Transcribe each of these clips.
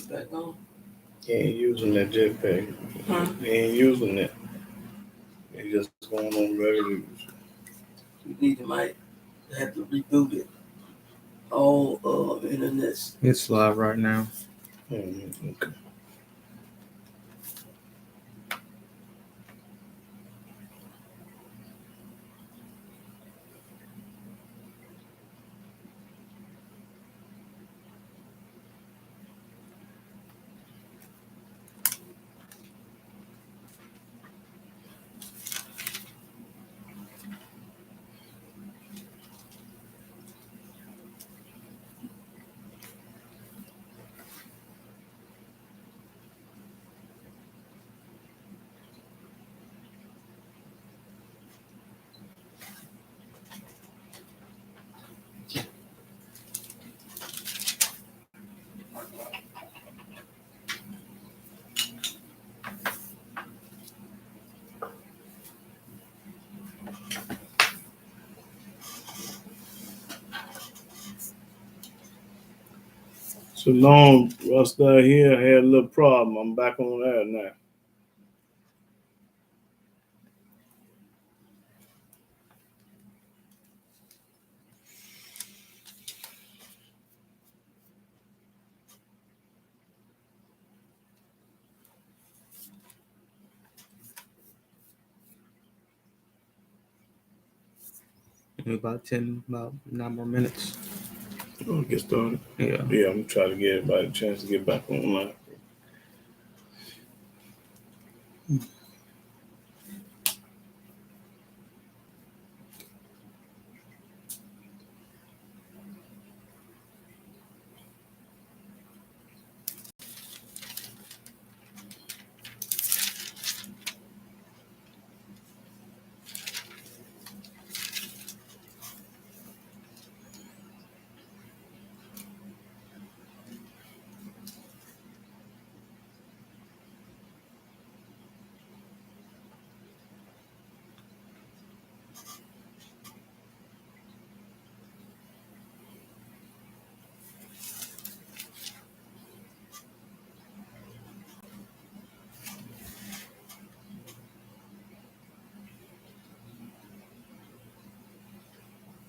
back on. He ain't using that jetpack. Huh? He ain't using it. He just going on regular use. You might have to reboot it. All internets. It's live right now. Okay. So long, Rasta here had a little problem. I'm back on air now. About 9 more minutes. Oh, get started. Yeah. Yeah, I'm trying to get everybody a chance to get back online.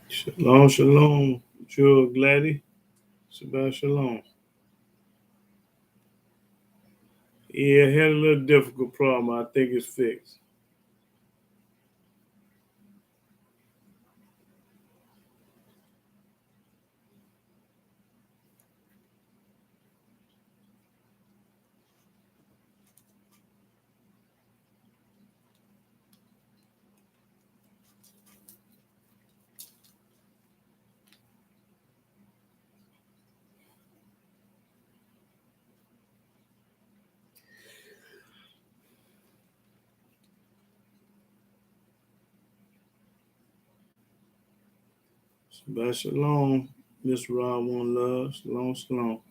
Shalom, shalom, Jewel Gladdy. Shabbat shalom. Yeah, had a little difficult problem. I think it's fixed. Shabbat shalom, Miss Rod One Love. Shalom, shalom.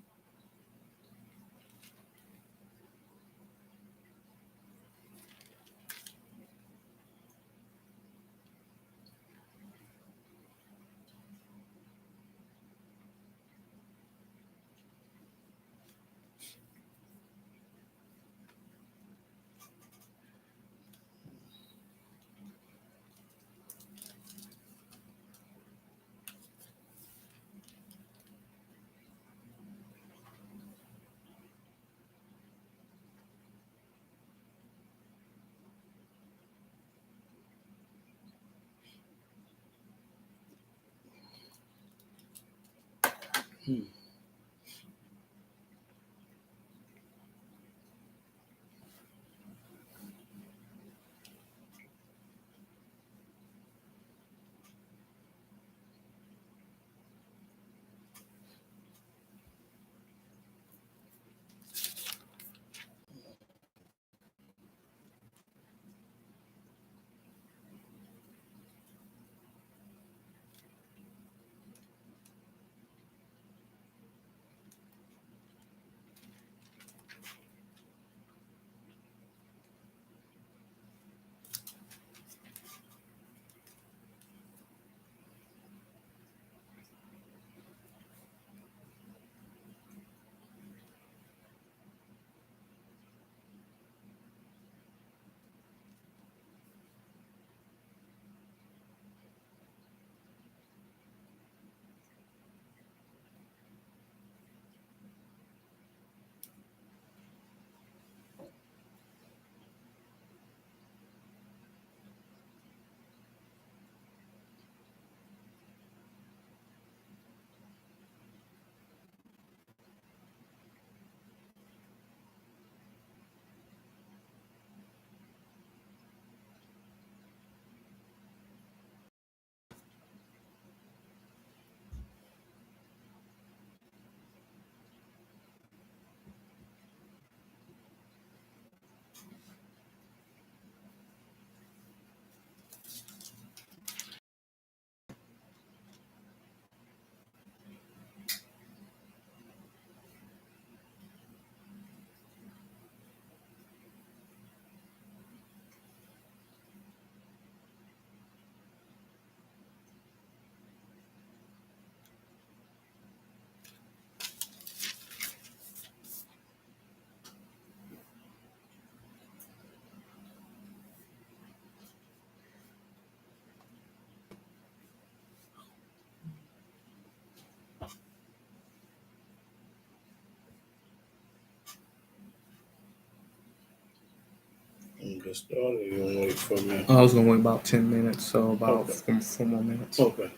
get started. You gonna wait for me? I was gonna wait about 10 minutes, so about Okay. four more minutes. Okay.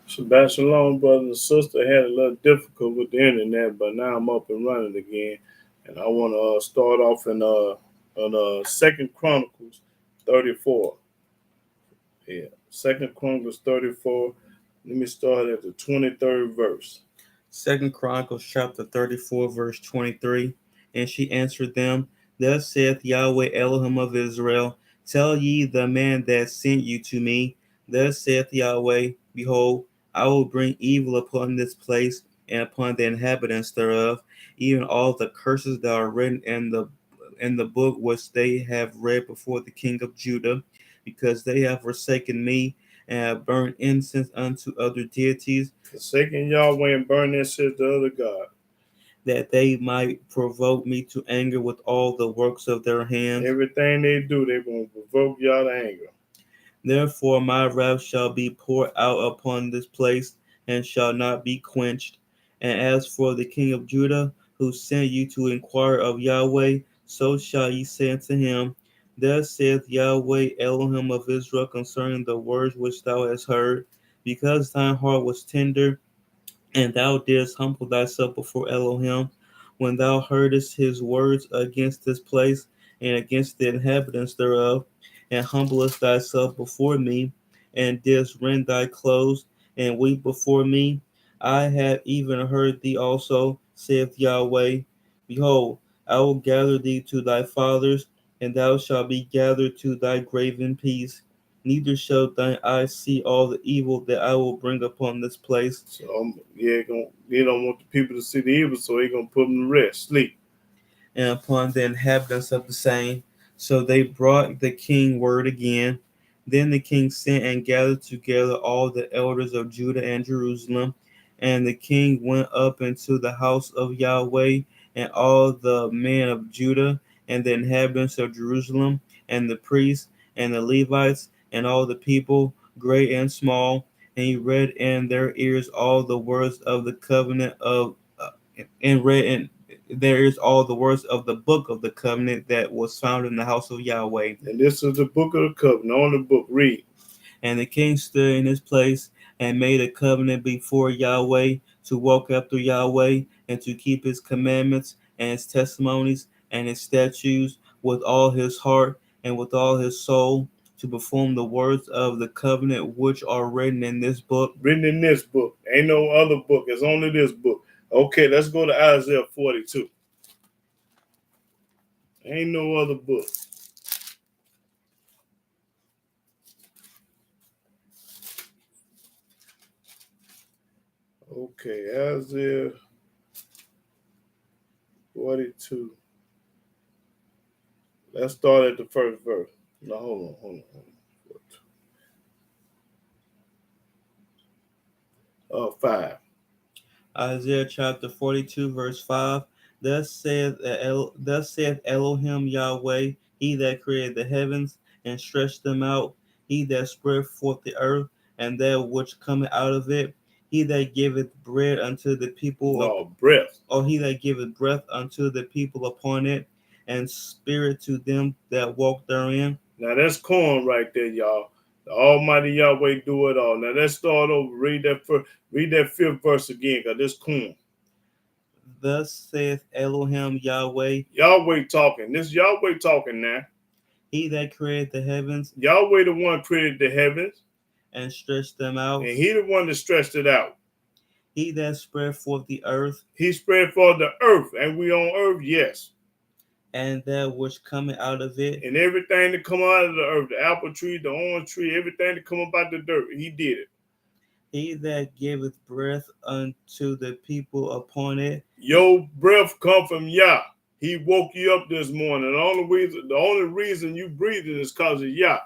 Shabbat Shalom, brother and sister. Had a little difficult with the internet, but now I'm up and running again. And I want to start off in on Second Chronicles 34. Yeah, Second Chronicles 34. Let me start at the 23rd verse. 2 Chronicles chapter 34, verse 23. And she answered them, Thus saith Yahweh Elohim of Israel, Tell ye the man that sent you to me, Thus saith Yahweh, Behold, I will bring evil upon this place and upon the inhabitants thereof, even all the curses that are written in the book which they have read before the king of Judah, because they have forsaken me and have burned incense unto other deities, Forsaking Yahweh and burning incense to other God. that they might provoke me to anger with all the works of their hands. Everything they do, they're going to provoke y'all to anger. Therefore my wrath shall be poured out upon this place, and shall not be quenched. And as for the king of Judah, who sent you to inquire of Yahweh, so shall ye say unto him, Thus saith Yahweh Elohim of Israel concerning the words which thou hast heard, because thine heart was tender, and thou didst humble thyself before Elohim, when thou heardest his words against this place and against the inhabitants thereof, and humblest thyself before me, and didst rend thy clothes, and weep before me. I have even heard thee also, saith Yahweh. Behold, I will gather thee to thy fathers, and thou shalt be gathered to thy grave in peace. neither shall thine eyes see all the evil that I will bring upon this place. So he don't want the people to see the evil, so he gonna put them to rest, sleep. And upon the inhabitants of the same. So they brought the king word again. Then the king sent and gathered together all the elders of Judah and Jerusalem. And the king went up into the house of Yahweh, and all the men of Judah, and the inhabitants of Jerusalem, and the priests, and the Levites, and all the people, great and small. And he read in their ears all the words of the covenant of, and read in there is all the words of the book of the covenant that was found in the house of Yahweh. And this is the book of the covenant, on the book. Read. And the king stood in his place and made a covenant before Yahweh to walk after Yahweh and to keep his commandments and his testimonies and his statutes with all his heart and with all his soul, to perform the words of the covenant which are written in this book. Written in this book. Ain't no other book. It's only this book. Okay, let's go to Isaiah 42. Ain't no other book. Okay, Isaiah 42. Let's start at the first verse. No, hold on. 5. Isaiah chapter 42, verse 5. Thus saith Elohim Yahweh, he that created the heavens and stretched them out, he that spread forth the earth, and that which cometh out of it, he that giveth bread unto the people. No, breath. Or he that giveth breath unto the people upon it, and spirit to them that walk therein. Now that's corn right there, y'all. The Almighty Yahweh do it all. Now let's start over. Read that 5th verse again, because this corn. Thus saith Elohim Yahweh. Yahweh talking. This Yahweh talking now. He that created the heavens. Yahweh the one created the heavens. And stretched them out. And he the one that stretched it out. He that spread forth the earth. He spread forth the earth. And we on earth, yes. And that which cometh out of it. And everything that come out of the earth, the apple tree, the orange tree, everything that come up out the dirt, he did it. He that giveth breath unto the people upon it. Your breath come from Yah. He woke you up this morning. The only reason you breathing is because of Yah.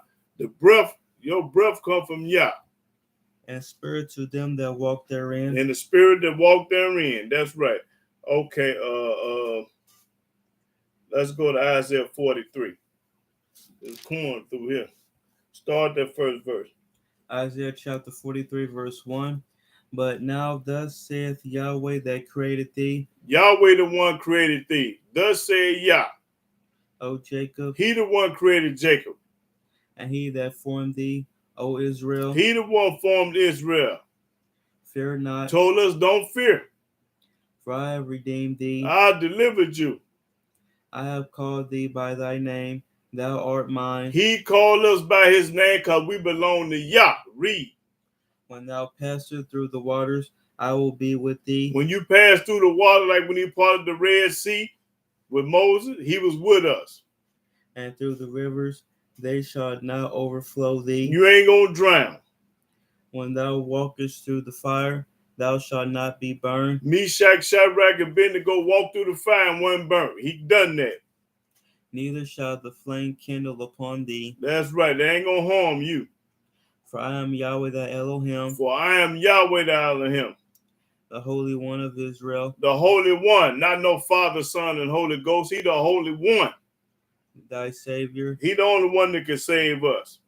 Your breath come from Yah. And spirit to them that walk therein. And the spirit that walk therein. That's right. Okay, let's go to Isaiah 43. There's corn through here. Start that first verse. Isaiah chapter 43, verse 1. But now thus saith Yahweh that created thee. Yahweh the one created thee. Thus saith Yah. O Jacob. He the one created Jacob. And he that formed thee, O Israel. He the one formed Israel. Fear not. Told us don't fear. For I have redeemed thee. I delivered you. I have called thee by thy name. Thou art mine. He called us by his name because we belong to Yah. Read. When thou passest through the waters, I will be with thee. When you pass through the water, like when he parted the Red Sea with Moses, he was with us. And through the rivers, they shall not overflow thee. You ain't going to drown. When thou walkest through the fire, thou shalt not be burned. Meshach, Shadrach, and Abednego walked through the fire and wasn't burnt. He done that. Neither shall the flame kindle upon thee. That's right. They ain't going to harm you. For I am Yahweh thy Elohim. For I am Yahweh thy Elohim. The Holy One of Israel. The Holy One. Not no Father, Son, and Holy Ghost. He the Holy One. Thy Savior. He the only one that can save us.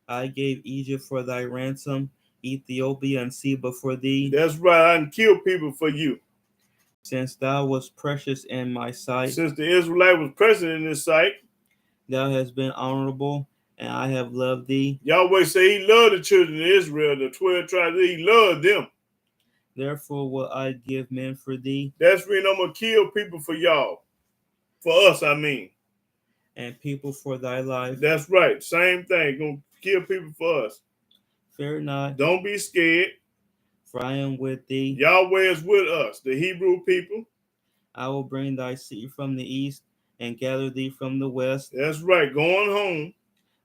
I gave Egypt for thy ransom, Ethiopia and Seba for thee. That's right. I done killed people for you. Since thou wast precious in my sight. Since the Israelite was present in his sight. Thou hast been honorable, and I have loved thee. Yahweh say he loved the children of Israel, the 12 tribes. He loved them. Therefore will I give men for thee. That's when I'm going to kill people for y'all. For us, I mean. And people for thy life. That's right. Same thing. Going to kill people for us. Fear not. Don't be scared. For I am with thee. Yahweh is with us, the Hebrew people. I will bring thy seed from the east and gather thee from the west. That's right. Going home.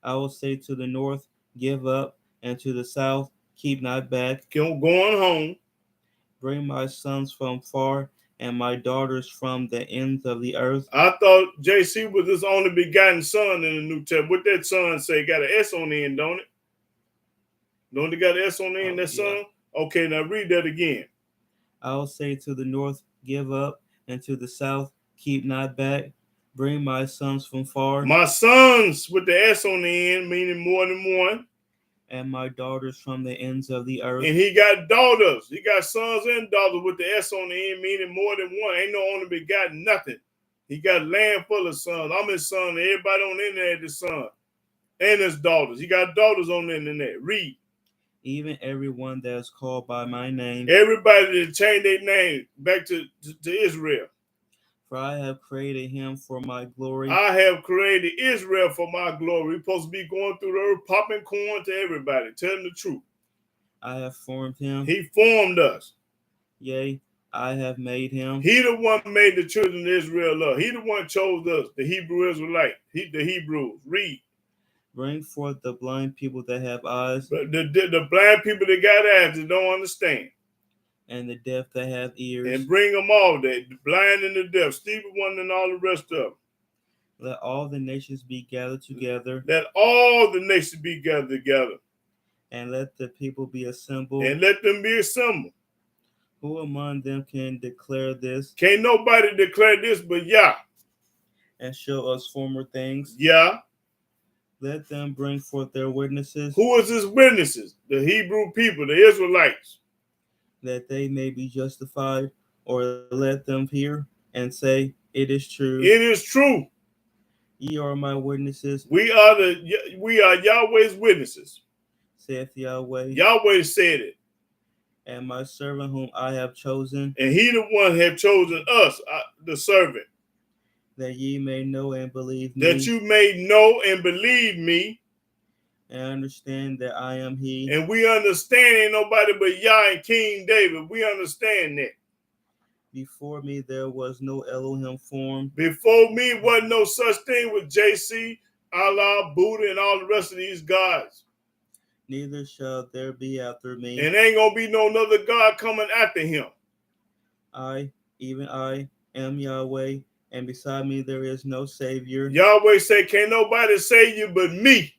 I will say to the north, give up, and to the south keep not back. Going home. Bring my sons from far, and my daughters from the ends of the earth. I thought JC was his only begotten son in the New Testament. What that son say? Got an S on the end, don't it? Don't it got an S on the end, that son? Okay, now read that again. I will say to the north, give up, and to the south, keep not back. Bring my sons from far. My sons with the S on the end, meaning more than one. And my daughters from the ends of the earth. And he got daughters. He got sons and daughters with the S on the end, meaning more than one. Ain't no only begotten nothing. He got land full of sons. I'm his son. Everybody on the internet is his son. And his daughters. He got daughters on the internet. Read. Even everyone that is called by my name. Everybody that changed their name back to Israel. For I have created him for my glory. I have created Israel for my glory. We're supposed to be going through the earth, popping corn to everybody. Tell them the truth. I have formed him. He formed us. Yea, I have made him. He the one made the children of Israel up. He the one chose us, the Hebrew Israelite. The Hebrews. Read. Bring forth the blind people that have eyes. But the blind people that got eyes that don't understand. And the deaf that have ears. And bring them all there. The blind and the deaf. Stephen one and all the rest of them. Let all the nations be gathered together. Let all the nations be gathered together. And let the people be assembled. And let them be assembled. Who among them can declare this? Can't nobody declare this but Yah. And show us former things? Yah. Let them bring forth their witnesses. Who is his witnesses? The Hebrew people, the Israelites. That they may be justified, or let them hear and say, it is true. It is true. Ye are my witnesses. We are Yahweh's witnesses. Saith Yahweh. Yahweh said it. And my servant whom I have chosen. And he the one have chosen us, the servant. That ye may know and believe me. That you may know and believe me. And understand that I am he. And we understand ain't nobody but Yah and King David. We understand that. Before me there was no Elohim formed. Before me wasn't no such thing with JC, Allah, Buddha, and all the rest of these gods. Neither shall there be after me. And ain't gonna be no other God coming after him. I, even I, am Yahweh, and beside me there is no Savior. Yahweh say, can't nobody save you but me.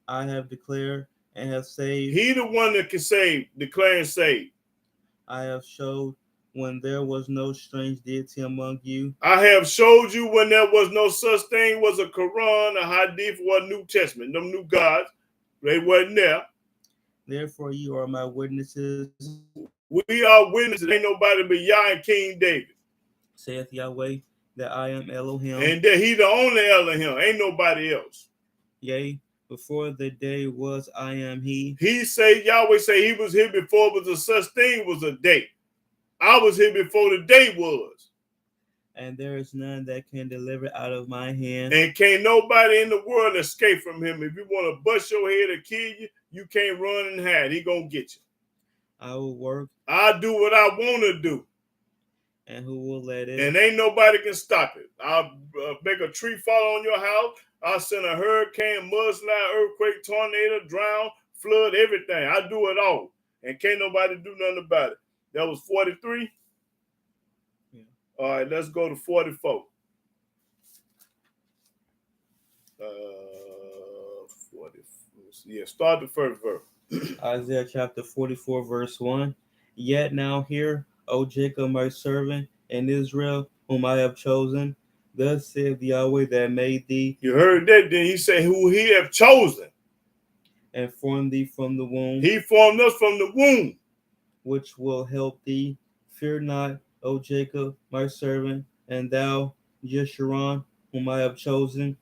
I have declared and have saved. He the one that can save, declare and save. I have showed when there was no strange deity among you. I have showed you when there was no such thing was a Quran, a Hadith, or a New Testament. Them new gods, they wasn't there. Therefore you are my witnesses. We are witnesses. Ain't nobody but Yah and King David. Saith Yahweh, that I am Elohim. And that he the only Elohim. Ain't nobody else. Yea, before the day was I am he. He say, Yahweh say he was here before it was a such thing was a day. I was here before the day was. And there is none that can deliver out of my hand. And can't nobody in the world escape from him. If you want to bust your head or kill you, you can't run and hide. He gonna get you. I will work. I do what I want to do. And who will let it? And ain't nobody can stop it. I'll make a tree fall on your house. I'll send a hurricane, mudslide, earthquake, tornado, drown, flood, everything. I do it all. And can't nobody do nothing about it. That was 43. Yeah. All right, let's go to 44. 44. Yeah, start the first verse. Isaiah chapter 44, verse 1. Yet now hear, O Jacob, my servant, and Israel, whom I have chosen. Thus saith Yahweh that made thee. You heard that? Then he said, who he have chosen. And formed thee from the womb. He formed us from the womb. Which will help thee. Fear not, O Jacob, my servant, and thou, Jeshurun, whom I have chosen.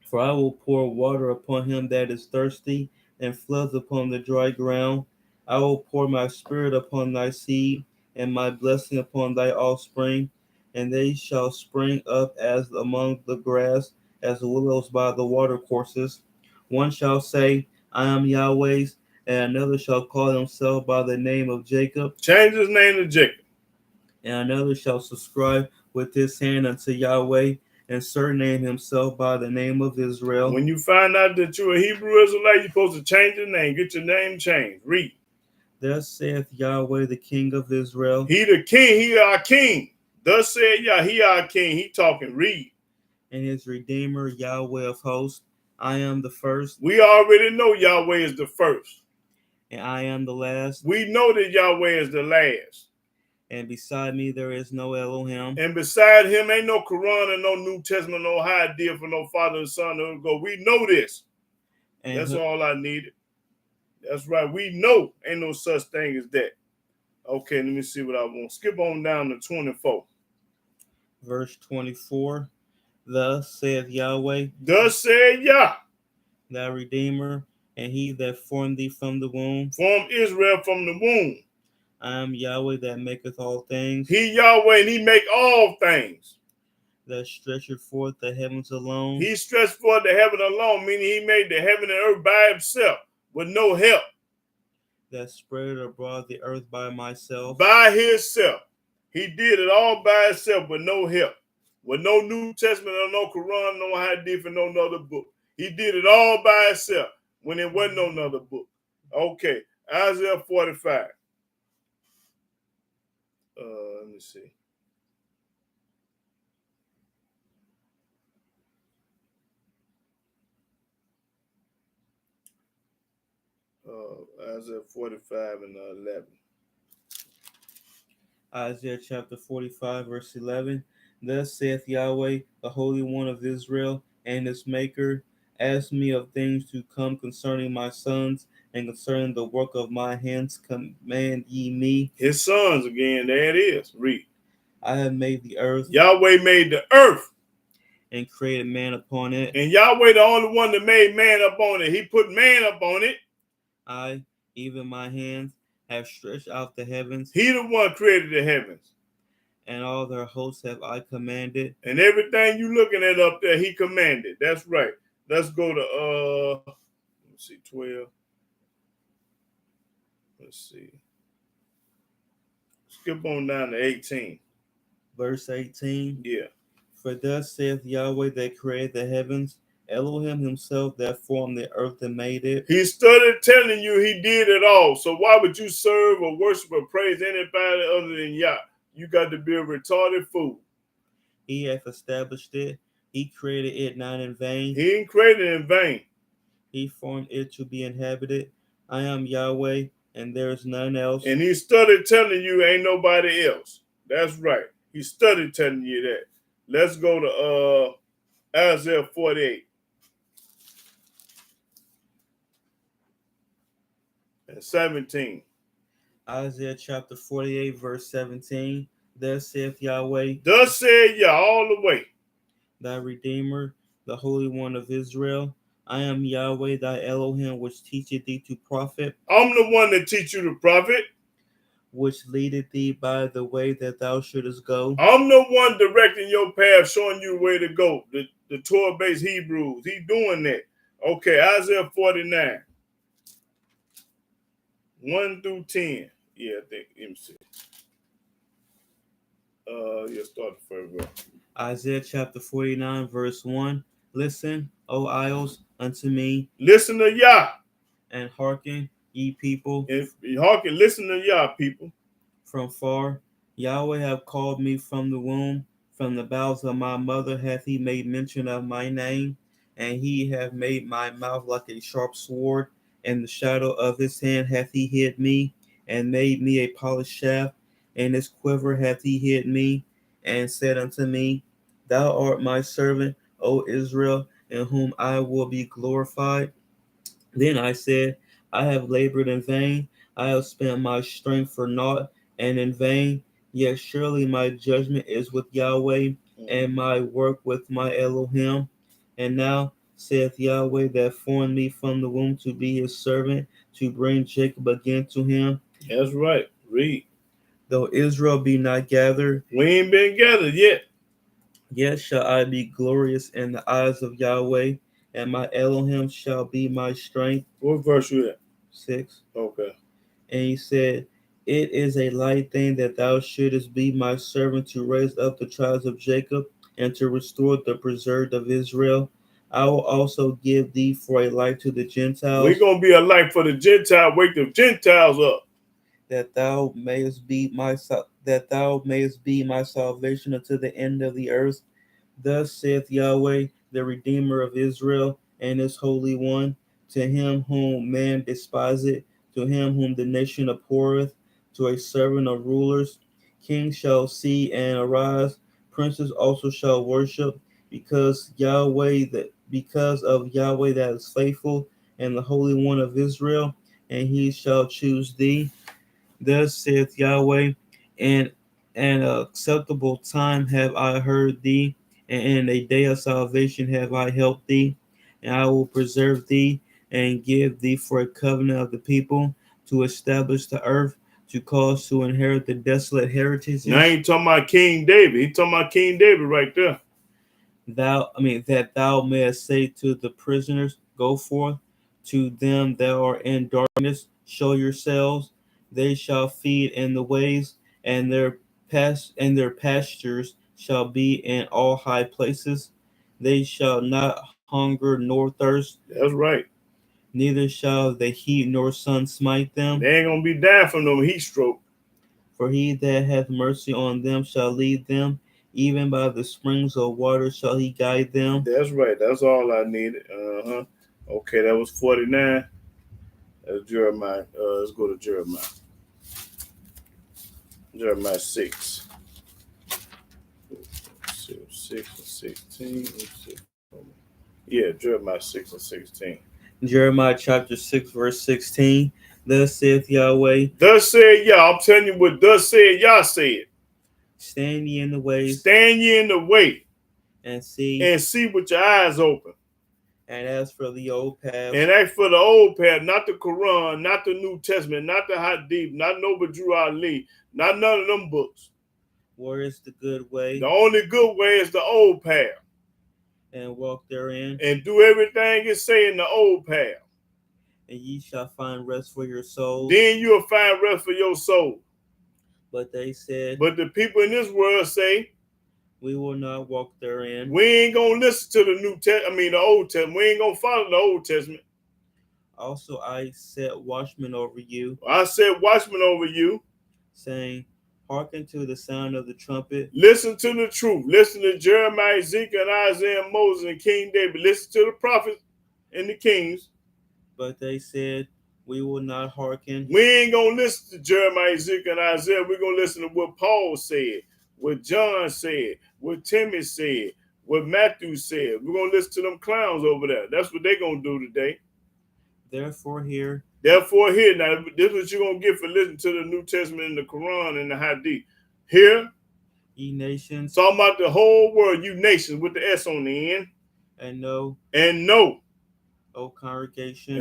For I will pour water upon him that is thirsty, and floods upon the dry ground. I will pour my spirit upon thy seed, and my blessing upon thy offspring, and they shall spring up as among the grass, as willows by the watercourses. One shall say, I am Yahweh's, and another shall call himself by the name of Jacob. Change his name to Jacob. And another shall subscribe with his hand unto Yahweh, and surname himself by the name of Israel. When you find out that you're a Hebrew Israelite, you're supposed to change your name. Get your name changed. Read. Thus saith Yahweh, the King of Israel. He the king. He our king. Thus said Yah. He our king. He talking. Read. And his Redeemer, Yahweh of hosts. I am the first. We already know Yahweh is the first. And I am the last. We know that Yahweh is the last. And beside me there is no Elohim. And beside him ain't no Quran and no New Testament, no high deal for no Father and Son to go. We know this. And that's all I needed. That's right. We know ain't no such thing as that. Okay, let me see what I want. Skip on down to 24. Verse 24. Thus saith Yahweh. Thus said Yah. Thy Redeemer, and he that formed thee from the womb. Formed Israel from the womb. I am Yahweh that maketh all things. He Yahweh and he make all things. That stretcheth forth the heavens alone. He stretched forth the heaven alone, meaning he made the heaven and earth by himself with no help. That spread abroad the earth by myself. By himself. He did it all by himself with no help. With no New Testament or no Quran, no Hadith, and no other book. He did it all by himself when there wasn't no other book. Okay, Isaiah 45. Let me see. Isaiah 45 and 11. Isaiah chapter 45, verse 11. Thus saith Yahweh, the Holy One of Israel, and his Maker, ask me of things to come concerning my sons, and concerning the work of my hands, command ye me. His sons again, there it is. Read. I have made the earth. Yahweh made the earth. And created man upon it. And Yahweh the only one that made man up on it. He put man up on it. I, even my hands, have stretched out the heavens. He the one created the heavens. And all their hosts have I commanded. And everything you looking at up there, he commanded. That's right. Let's go to let's see, 12. Let's see. Skip on down to 18. Verse 18. Yeah. For thus saith Yahweh that created the heavens, Elohim himself that formed the earth and made it. He started telling you he did it all. So why would you serve or worship or praise anybody other than Yah? You got to be a retarded fool. He hath established it. He created it not in vain. He ain't created it in vain. He formed it to be inhabited. I am Yahweh, and there is none else. And he started telling you ain't nobody else. That's right. He started telling you that. Let's go to Isaiah 48. And 17. Isaiah chapter 48, verse 17. Thus saith Yahweh. Thus said Yah all the way. Thy Redeemer, the Holy One of Israel. I am Yahweh, thy Elohim, which teacheth thee to profit. I'm the one that teach you to profit. Which leadeth thee by the way that thou shouldest go. I'm the one directing your path, showing you where to go. The Torah-based Hebrews. He doing that. Okay, Isaiah 49. 1 through 10. Yeah, I think. Let me see. Yeah, start the first verse. Isaiah chapter 49, verse 1. Listen, O isles, unto me. Listen to Yah. And hearken, ye people. And hearken, listen to Yah, people. From far, Yahweh have called me from the womb. From the bowels of my mother hath he made mention of my name. And he hath made my mouth like a sharp sword. In the shadow of his hand hath he hid me. And made me a polished shaft. In his quiver hath he hid me. And said unto me, Thou art my servant, O Israel, in whom I will be glorified. Then I said, I have labored in vain. I have spent my strength for naught and in vain. Yet surely my judgment is with Yahweh, and my work with my Elohim. And now saith Yahweh that formed me from the womb to be his servant, to bring Jacob again to him. That's right. Read. Though Israel be not gathered, we ain't been gathered yet. Yet shall I be glorious in the eyes of Yahweh, and my Elohim shall be my strength. What verse you at? 6. Okay. And he said, It is a light thing that thou shouldest be my servant to raise up the tribes of Jacob, and to restore the preserved of Israel. I will also give thee for a light to the Gentiles. We're going to be a light for the Gentile. Wake the Gentiles up. That thou mayest be my salvation unto the end of the earth. Thus saith Yahweh, the Redeemer of Israel, and his Holy One, to him whom man despiseth, to him whom the nation abhorreth, to a servant of rulers. Kings shall see and arise, princes also shall worship, because of Yahweh that is faithful, and the Holy One of Israel, and he shall choose thee. Thus saith Yahweh, in an acceptable time have I heard thee, and in a day of salvation have I helped thee, and I will preserve thee, and give thee for a covenant of the people, to establish the earth, to cause to inherit the desolate heritages. Now, I ain't talking about King David. He talking about King David right there. That thou mayest say to the prisoners, go forth, to them that are in darkness, show yourselves. They shall feed in the ways, and their pastures shall be in all high places. They shall not hunger nor thirst, That's right. neither shall the heat nor sun smite them. They ain't going to be dying from no heat stroke. For he that hath mercy on them shall lead them, even by the springs of water shall he guide them. That's right. That's all I needed. Okay, that was 49. That's Jeremiah. Let's go to Jeremiah. Jeremiah 6. 6 and 16. Yeah, Jeremiah 6 and 16. Jeremiah chapter 6, verse 16. Thus saith Yahweh, Thus said Yah. I'm telling you what thus said Yah said. stand ye in the ways, Stand ye in the way and see, with your eyes open. and as for the old paths, And ask for the old path, not the Quran, not the New Testament, not the Hadith, not Noble Drew Ali, not none of them books. where is the good way, The only good way is the old path. and walk therein, And do everything it say in the old path. and ye shall find rest for your souls. Then you'll find rest for your soul. But they said, But the people in this world say, we will not walk therein. we ain't gonna listen to the Old Testament. We ain't gonna follow the Old Testament. Also I set watchmen over you, I said watchmen over you. saying, hearken to the sound of the trumpet. Listen to the truth. Listen to Jeremiah, Ezekiel, and Isaiah, and Moses, and King David. Listen to the prophets and the kings. But they said, we will not hearken. We ain't gonna listen to Jeremiah, Ezekiel, and Isaiah. We're gonna listen to what Paul said, what John said, what Timothy said, what Matthew said. We're gonna listen to them clowns over there. That's what they're gonna do today. Therefore here, now, this is what you're gonna get for listening to the New Testament and the Quran and the Hadith. Here, ye nations, talking about the whole world, you nations with the S on the end. and know, O congregation,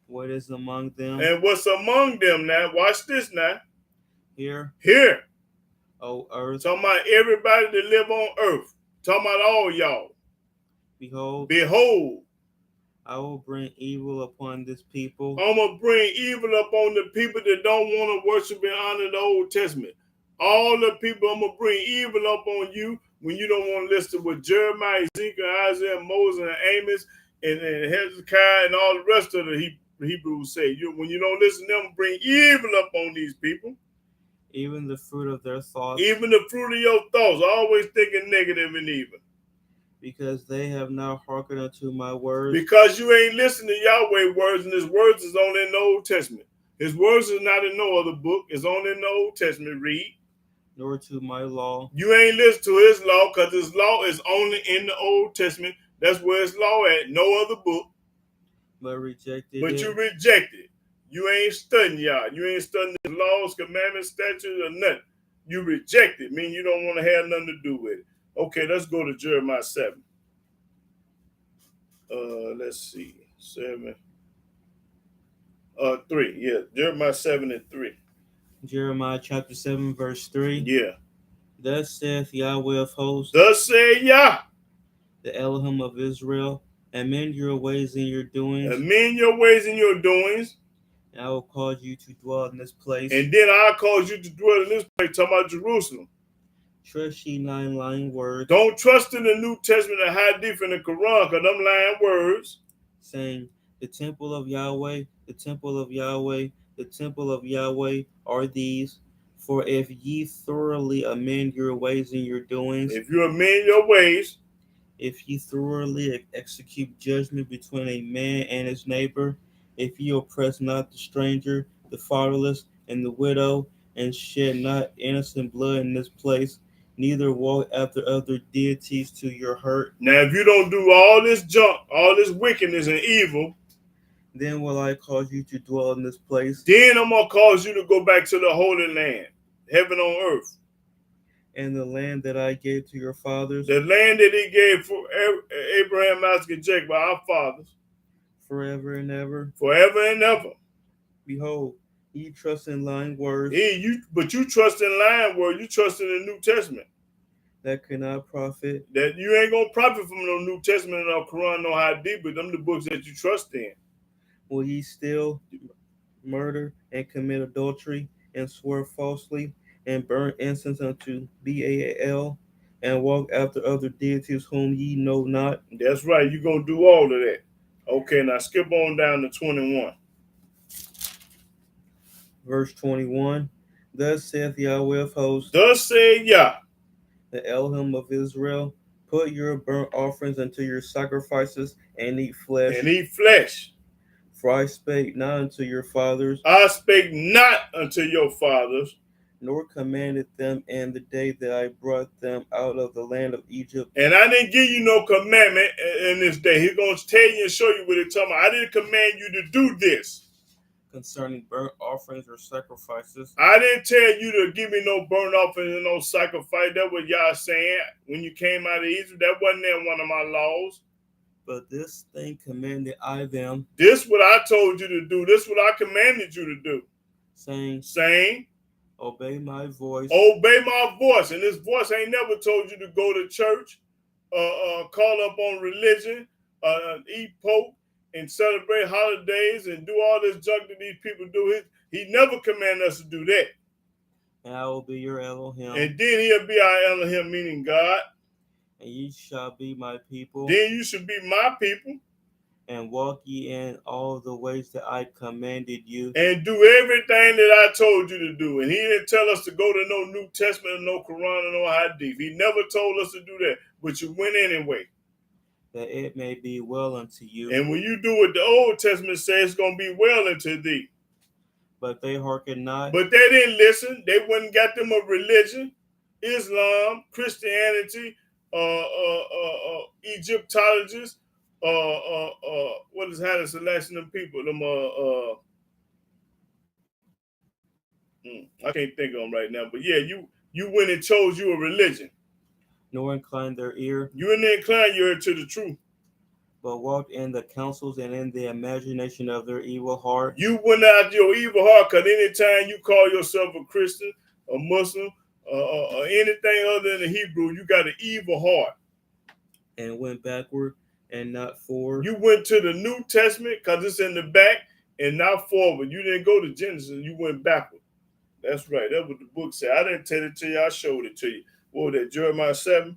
what is among them. And what's among them now? Watch this now. Here, O earth, talking about everybody that live on earth. Talking about all y'all. Behold, I will bring evil upon this people. I'm going to bring evil upon the people that don't want to worship and honor the Old Testament. All the people, I'm going to bring evil upon you when you don't want to listen to what Jeremiah, Ezekiel, Isaiah, Moses, and Amos, and Hezekiah, and all the rest of the Hebrews say. When you don't listen to them, bring evil upon these people. Even the fruit of their thoughts. Even the fruit of your thoughts. Always thinking negative and evil. Because they have not hearkened unto my words. Because you ain't listening to Yahweh's words, and his words is only in the Old Testament. His words is not in no other book. It's only in the Old Testament. Read. Nor to my law. You ain't listen to his law because his law is only in the Old Testament. That's where his law at. No other book. But you rejected it. You ain't studying Yah. You ain't studying his laws, commandments, statutes, or nothing. You reject it. Mean you don't want to have nothing to do with it. Okay, let's go to Jeremiah 7. Let's see. 7. 3. Yeah, Jeremiah 7 and 3. Jeremiah chapter 7, verse 3. Yeah. Thus saith Yahweh of hosts. Thus saith Yah, the Elohim of Israel. Amend your ways and your doings. Amend your ways and your doings. And I will cause you to dwell in this place. And then I'll cause you to dwell in this place. Talking about Jerusalem. Trust ye nine lying words, Don't trust in the New Testament and Hadith and the Quran, because them lying words. saying, the temple of Yahweh, the temple of Yahweh, the temple of Yahweh are these. For if ye thoroughly amend your ways and your doings, If you amend your ways, if ye thoroughly execute judgment between a man and his neighbor, if ye oppress not the stranger, the fatherless, and the widow, and shed not innocent blood in this place, neither walk after other deities to your hurt, now if you don't do all this junk, all this wickedness and evil, then will I cause you to dwell in this place, then I'm going to cause you to go back to the Holy Land, heaven on earth. and the land that I gave to your fathers, The land that he gave for Abraham, Isaac, and Jacob, our fathers, forever and ever. forever and ever. Behold, ye trust in lying words But you trust in lying word, you trust in the New Testament. that cannot profit. That you ain't going to profit from no New Testament, no Quran, no Hadith, but them the books that you trust in. Will ye steal, murder, and commit adultery, and swear falsely, and burn incense unto Baal, and walk after other deities whom ye know not? That's right, you're going to do all of that. Okay, now skip on down to 21. Verse 21. Thus saith Yahweh of hosts, Thus say Yah, the Elohim of Israel, put your burnt offerings unto your sacrifices, and eat flesh. and eat flesh. For I spake not unto your fathers, I spake not unto your fathers, nor commanded them in the day that I brought them out of the land of Egypt, and I didn't give you no commandment in this day. He's going to tell you and show you what it's talking about. I didn't command you to do this. concerning burnt offerings or sacrifices. I didn't tell you to give me no burnt offering and no sacrifice. That's what y'all saying when you came out of Egypt. That wasn't in one of my laws. But this thing commanded I them, This what I told you to do. This what I commanded you to do. saying, Saying, obey my voice, obey my voice. And this voice ain't never told you to go to church, call up on religion, eat pork, and celebrate holidays and do all this junk that these people do. He never commanded us to do that. and I will be your Elohim, And then he'll be our Elohim, meaning God. and ye shall be my people, Then you should be my people and walk ye in all the ways that I commanded you, and do everything that I told you to do. And he didn't tell us to go to no New Testament, no Quran, or no Hadith. He never told us to do that, but you went anyway. that it may be well unto you. And when you do what the Old Testament says, it's going to be well unto thee. But they hearken not, But they didn't listen. They wouldn't got them a religion, Islam, Christianity, Egyptologists, what is how to selection them people? Them I can't think of them right now. But yeah, you went and chose you a religion. nor incline their ear, You didn't incline your ear to the truth. but walked in the counsels and in the imagination of their evil heart, You went out your evil heart, because anytime you call yourself a Christian, a Muslim, or anything other than a Hebrew, you got an evil heart. and went backward and not forward. You went to the New Testament because it's in the back and not forward. You didn't go to Genesis, you went backward. That's right. That's what the book said. I didn't tell it to you, I showed it to you. What was that, Jeremiah 7?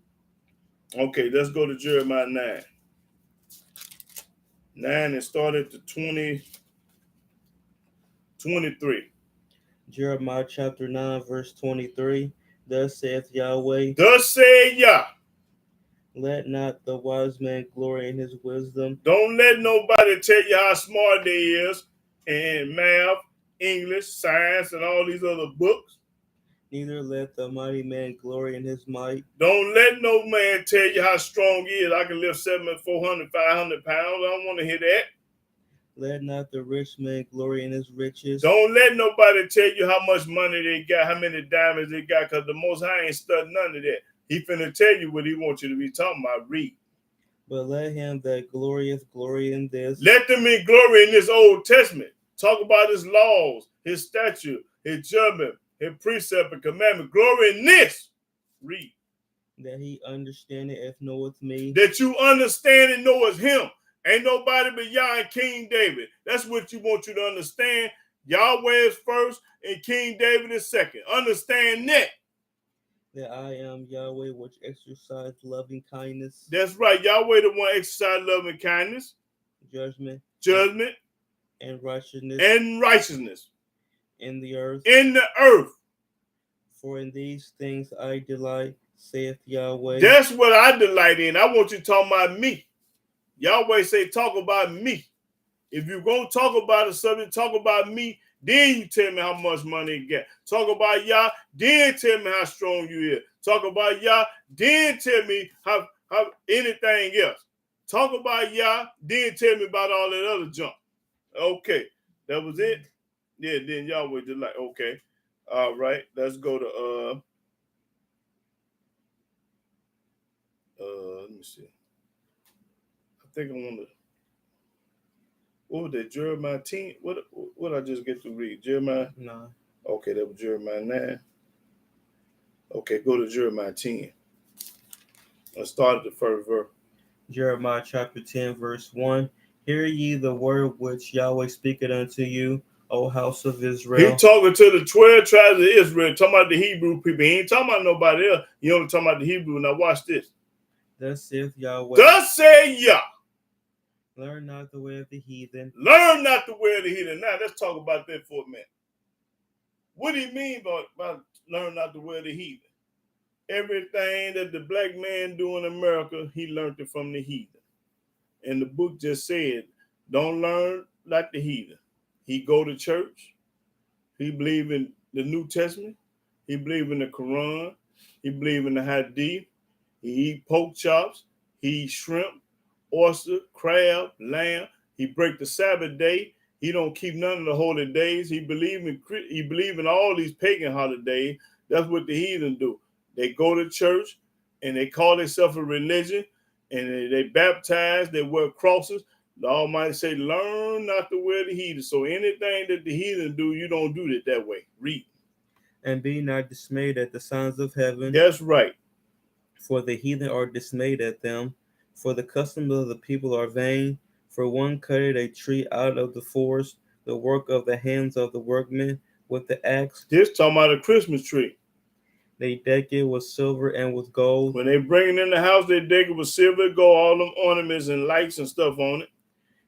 Okay, let's go to Jeremiah 9. 9 and start at the 23. Jeremiah chapter 9, verse 23. Thus saith Yahweh, Thus say Yah, let not the wise man glory in his wisdom, don't let nobody tell you how smart they is in math, English, science, and all these other books. neither let the mighty man glory in his might. Don't let no man tell you how strong he is. I can lift 400, 500 pounds. I don't want to hear that. Let not the rich man glory in his riches. Don't let nobody tell you how much money they got, how many diamonds they got, because the Most High ain't studying none of that. He finna tell you what he wants you to be talking about. Read. But let him that glorieth glory in this. Let them in glory in this Old Testament. Talk about his laws, his statute, his judgment, his precept and commandment. Glory in this. Read. That he understandeth, knoweth me. That you understand and know is him. Ain't nobody but Yah and King David. That's what you want you to understand. Yahweh is first and King David is second. Understand that. that I am Yahweh, which exercise loving kindness, That's right. Yahweh the one exercise love and kindness, judgment, judgment, and righteousness and righteousness in the earth. in the earth. For in these things I delight, saith Yahweh. That's what I delight in. I want you to talk about me. Yahweh say, talk about me. If you're going to talk about a subject, talk about me. Then you tell me how much money you get. Talk about Yah, then tell me how strong you is. Talk about Yah, then tell me how anything else. Talk about Yah, then tell me about all that other junk. Okay, that was it. Yeah, then Yahweh just like, okay. All right, let's go to let me see. I think I want to. What was that? Jeremiah 10? What I just get to read? Jeremiah? 9. Okay, that was Jeremiah 9. Okay, go to Jeremiah 10. Let's start at the first verse. Jeremiah chapter 10, verse 1. Hear ye the word which Yahweh speaketh unto you, O house of He Israel. talking to the 12 tribes of Israel, talking about the Hebrew people. He ain't talking about nobody else. He only talking about the Hebrew. Now watch this. Thus saith Yahweh, Thus say Yah, learn not the way of the heathen, learn not the way of the heathen. Now let's talk about that for a minute. What do you mean by learn not the way of the heathen? Everything that the black man do in America, he learned it from the heathen. And the book just said, don't learn like the heathen. He go to church. He believe in the New Testament. He believe in the Quran. He believe in the Hadith. He eat pork chops. He eat shrimp, oyster, crab, lamb. He break the Sabbath day. He don't keep none of the holy days. He believe in all these pagan holidays. That's what the heathen do. They go to church and they call themselves a religion and they baptize. They wear crosses. The Almighty say, learn not to wear the heathen. So anything that the heathen do, you don't do it that way. Read. and be not dismayed at the signs of heaven. That's right. For the heathen are dismayed at them. For the customs of the people are vain. For one cutteth a tree out of the forest, the work of the hands of the workmen with the axe. This talking about a Christmas tree. They deck it with silver and with gold. When they bring it in the house, they deck it with silver, gold, all them ornaments and lights and stuff on it.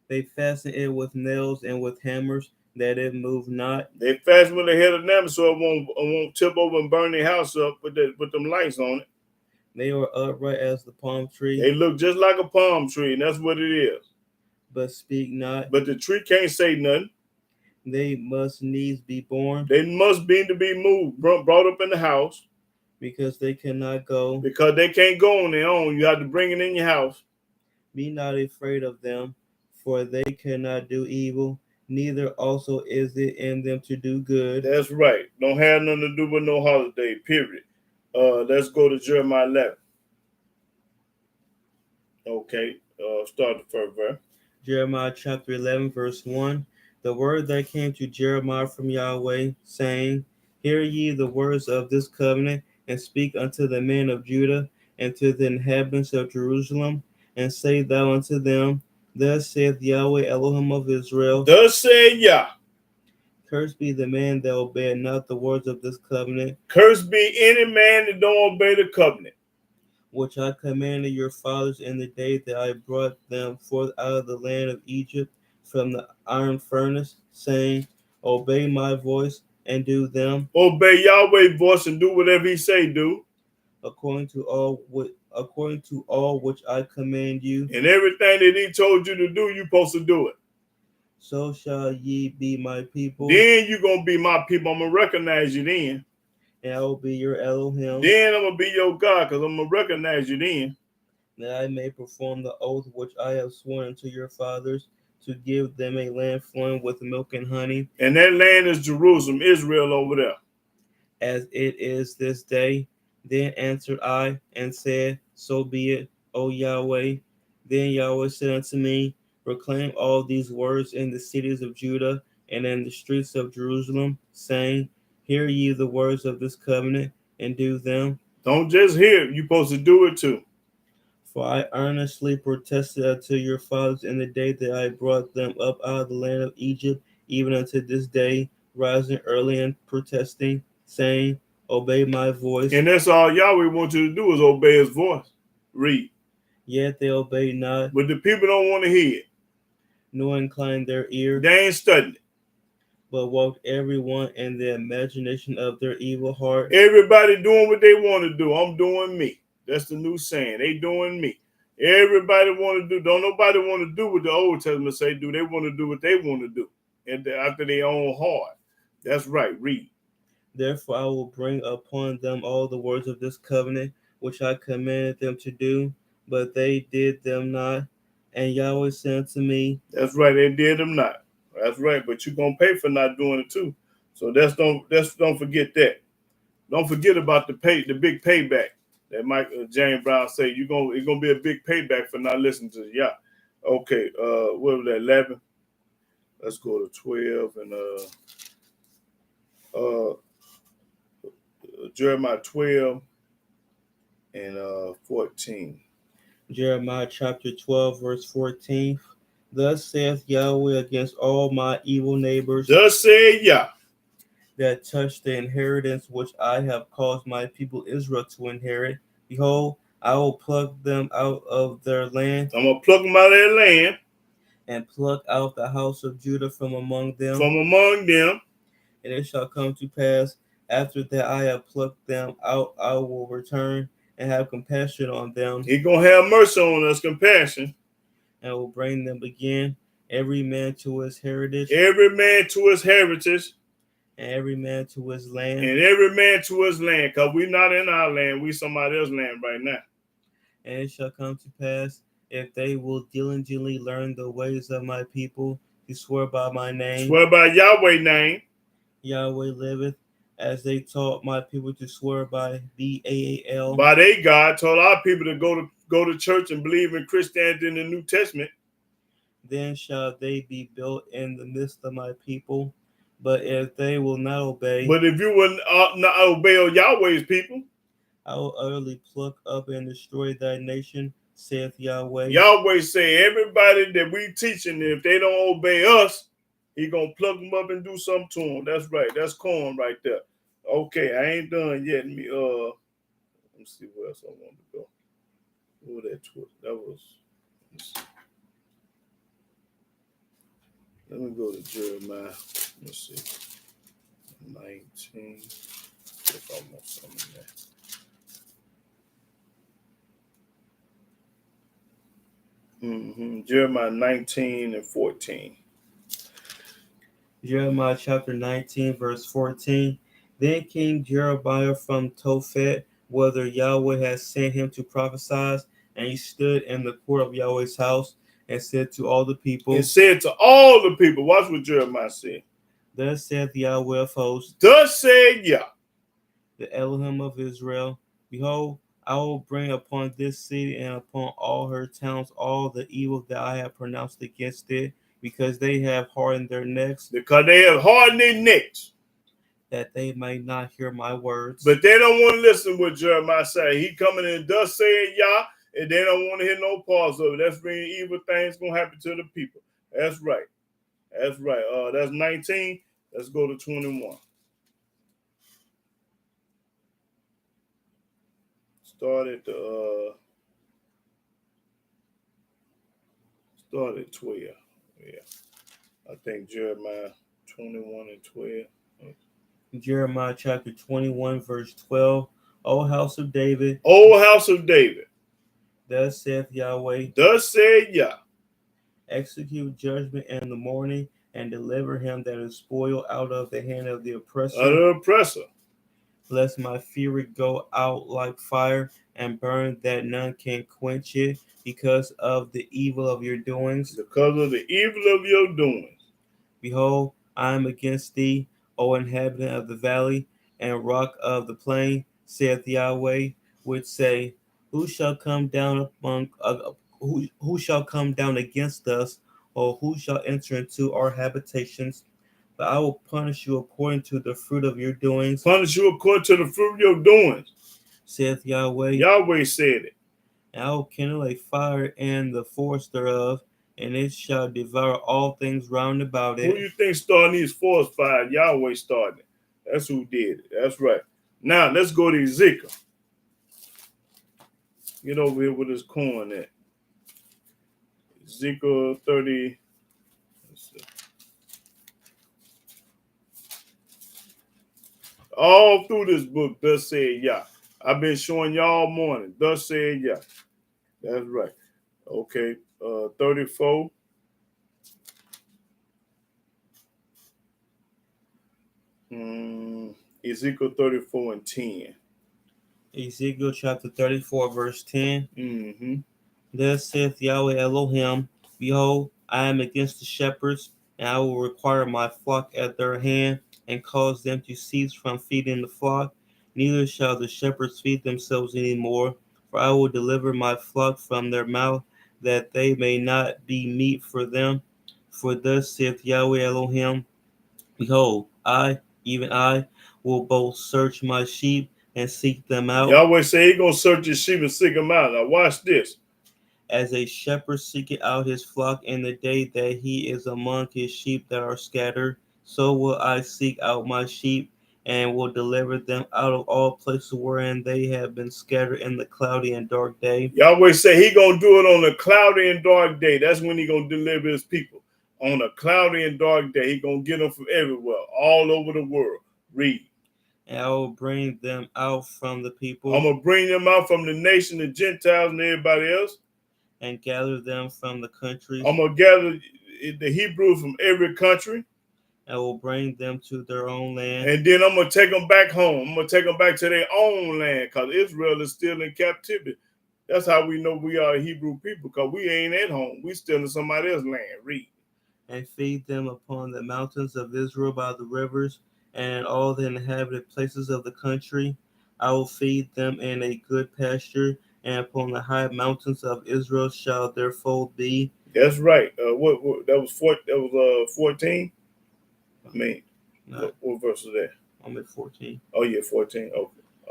They fasten it with nails and with hammers, that it move not. They fasten with the head of them so it won't tip over and burn their house up with them lights on it. They are upright as the palm tree. They look just like a palm tree, and that's what it is. But speak not. But the tree can't say nothing. They must needs be born. They must be to be moved, brought up in the house. Because they cannot go. Because they can't go on their own. You have to bring it in your house. Be not afraid of them, for they cannot do evil, neither also is it in them to do good. That's right. Don't have nothing to do with no holiday, period. Let's go to Jeremiah 11. Okay, start the first verse. Jeremiah chapter 11, verse 1. The word that came to Jeremiah from Yahweh, saying, hear ye the words of this covenant, and speak unto the men of Judah, and to the inhabitants of Jerusalem, and say thou unto them, thus saith Yahweh Elohim of Israel, Thus say Yah, cursed be the man that obeyeth not the words of this covenant, cursed be any man that don't obey the covenant, which I commanded your fathers in the day that I brought them forth out of the land of Egypt from the iron furnace, saying, obey my voice and do them. Obey Yahweh's voice and do whatever he say do. According to all which I command you. And everything that he told you to do, you're supposed to do it. So shall ye be my people. Then you're going to be my people. I'm going to recognize you then. And I will be your Elohim. Then I'm going to be your God because I'm going to recognize you then. That I may perform the oath which I have sworn unto your fathers, to give them a land flowing with milk and honey. And that land is Jerusalem, Israel over there. As it is this day. Then answered I and said, so be it, O Yahweh. Then Yahweh said unto me, proclaim all these words in the cities of Judah and in the streets of Jerusalem, saying, hear ye the words of this covenant, and do them. Don't just hear it, you're supposed to do it too. For I earnestly protested unto your fathers in the day that I brought them up out of the land of Egypt, even unto this day, rising early and protesting, saying, obey my voice. And that's all Yahweh wants you to do is obey his voice. Read. Yet they obey not, But the people don't want to hear it. nor incline their ear, They ain't studying it. but walk every one in the imagination of their evil heart. Everybody doing what they want to do. I'm doing me. That's the new saying. They doing me. Everybody want to do. Don't nobody want to do what the Old Testament say do. They want to do what they want to do, and after their own heart. That's right. Read. Therefore I will bring upon them all the words of this covenant, which I commanded them to do, but they did them not. And Yahweh said unto me, That's right. They did them not. That's right. But you're gonna pay for not doing it too. So don't forget that. Don't forget about the big payback that Mike James Brown say. It's gonna be a big payback for not listening to Yah. Okay. What was that? 11. Let's go to 12 and Jeremiah 12 and 14. Jeremiah chapter 12, verse 14. Thus saith Yahweh against all my evil neighbors Thus said Yah. that touch the inheritance which I have caused my people Israel to inherit. Behold, I will pluck them out of their land, I'm gonna pluck them out of their land, and pluck out the house of Judah from among them. from among them. And it shall come to pass, after that I have plucked them out, I will return and have compassion on them, He gonna have mercy on us, compassion. and will bring them again, every man to his heritage, Every man to his heritage, and every man to his land. and every man to his land. Because we not in our land, we somebody else's land right now. And it shall come to pass, if they will diligently learn the ways of my people, to swear by my name, Swear by Yahweh's name. Yahweh liveth, as they taught my people to swear by Baal. By they God told our people to go to church and believe in Christianity in the New Testament. Then shall they be built in the midst of my people. But if they will not obey, But if you will not obey Yahweh's people, I will utterly pluck up and destroy thy nation, saith Yahweh. Yahweh say everybody that we teaching, if they don't obey us, he gonna pluck them up and do something to them. That's right. That's corn right there. Okay, I ain't done yet. Let me see where else I want to go. What was that? That was. Let me go to Jeremiah. Let's see. 19. If I want something there. Jeremiah 19 and 14. Jeremiah chapter 19, verse 14. Then King Jeroboam from Tophet, whether Yahweh had sent him to prophesy, and he stood in the court of Yahweh's house and said to all the people, It said to all the people, watch what Jeremiah said. Thus saith Yahweh of hosts, Thus said Yah, the Elohim of Israel, Behold, I will bring upon this city and upon all her towns all the evil that I have pronounced against it, because they have hardened their necks, because they have hardened their necks. that they might not hear my words. But they don't want to listen what Jeremiah say. He coming in, thus said Yah, and they don't want to hear no parts of it. That's when evil things gonna happen to the people. That's right. That's right. That's 19. Let's go to 21. Start at 12. Yeah. I think Jeremiah 21 and 12. Jeremiah chapter 21, verse 12. O house of David, O house of David, thus saith Yahweh, thus said Yah, execute judgment in the morning, and deliver him that is spoiled out of the hand of the oppressor, lest my fury go out like fire and burn that none can quench it, because of the evil of your doings. Because of the evil of your doings. Behold, I am against thee, O inhabitant of the valley and rock of the plain, saith Yahweh, which say, Who shall come down who shall come down against us, or who shall enter into our habitations? But I will punish you according to the fruit of your doings. Punish you according to the fruit of your doings, saith Yahweh. Yahweh said it. And I will kindle a fire in the forest thereof, and it shall devour all things round about it. Who you think starting these forest fires? Yahweh started it. That's who did it. That's right. Now let's go to Ezekiel. Get over here with this corn at. Ezekiel 30. All through this book, thus said Yah. I've been showing y'all morning. Thus said Yah. That's right. Okay. 34. Ezekiel 34 and 10. Ezekiel chapter 34, verse 10. Mm-hmm. Thus saith Yahweh Elohim, Behold, I am against the shepherds, and I will require my flock at their hand, and cause them to cease from feeding the flock. Neither shall the shepherds feed themselves any more, for I will deliver my flock from their mouth, that they may not be meat for them. For thus saith Yahweh Elohim, Behold, I, even I, will both search my sheep and seek them out. Yahweh say he gonna search his sheep and seek them out. Now watch this. As a shepherd seeketh out his flock in the day that he is among his sheep that are scattered, so will I seek out my sheep, and will deliver them out of all places wherein they have been scattered in the cloudy and dark day. Yahweh say he gonna do it on a cloudy and dark day. That's when he gonna deliver his people. On a cloudy and dark day, he gonna get them from everywhere, all over the world. Read. And I will bring them out from the people. I'm gonna bring them out from the nation, the Gentiles, and everybody else. And gather them from the countries. I'm gonna gather the Hebrews from every country. And will bring them to their own land. And then I'm gonna take them back home. I'm gonna take them back to their own land, because Israel is still in captivity. That's how we know we are a Hebrew people, because we ain't at home. We still in somebody else's land. Read. And feed them upon the mountains of Israel by the rivers, and all the inhabited places of the country. I will feed them in a good pasture, and upon the high mountains of Israel shall their fold be. That's right. What that was 14. I mean, what verse is that? I'm at 14. Oh yeah, 14.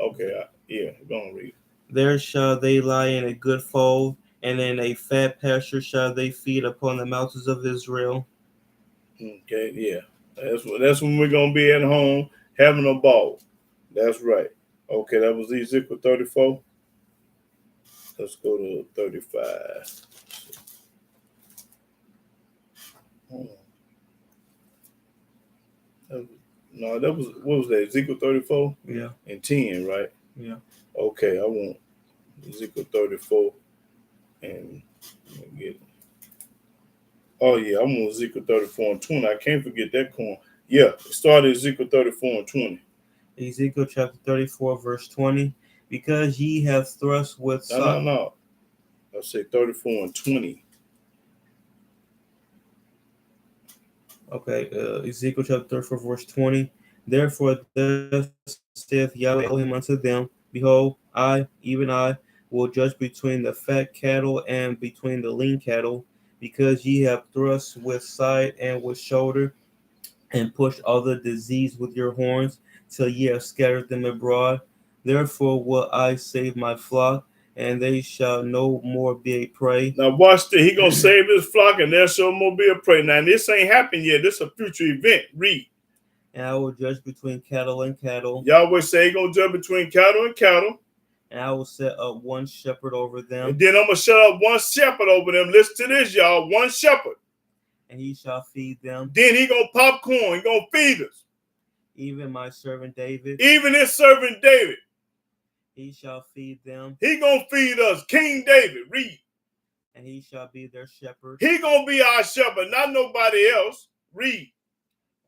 Okay. Yeah, go on, read. There shall they lie in a good fold, and in a fat pasture shall they feed upon the mountains of Israel. Okay, yeah. That's when we're gonna be at home having a ball. That's right. Okay, that was Ezekiel 34. Let's go to 35. That was what was that? Ezekiel 34? Yeah. And 10, right? Yeah. Okay, I want Ezekiel 34 and get it. Oh yeah, I want Ezekiel 34 and 20. I can't forget that corn. Yeah, it started Ezekiel 34 and 20. Ezekiel chapter 34, verse 20. Because ye have thrust with No. I say 34 and 20. Okay, Ezekiel chapter 34, verse 20. Therefore, thus saith Yahweh Elohim unto them, Behold, I, even I, will judge between the fat cattle and between the lean cattle, because ye have thrust with side and with shoulder, and pushed all the disease with your horns, till ye have scattered them abroad. Therefore will I save my flock, and they shall no more be a prey. Now watch this. He gonna save his flock, and there shall no more be a prey. Now this ain't happened yet. This is a future event. Read. And I will judge between cattle and cattle. Yahweh say he gonna judge between cattle and cattle. And I will set up one shepherd over them. And then I'm gonna set up one shepherd over them. Listen to this, y'all. One shepherd. And he shall feed them. Then he gonna pop corn. He gonna feed us. Even my servant David. Even his servant David. He shall feed them. He gonna feed us. King David. Read. And he shall be their shepherd. He gonna be our shepherd, not nobody else. Read.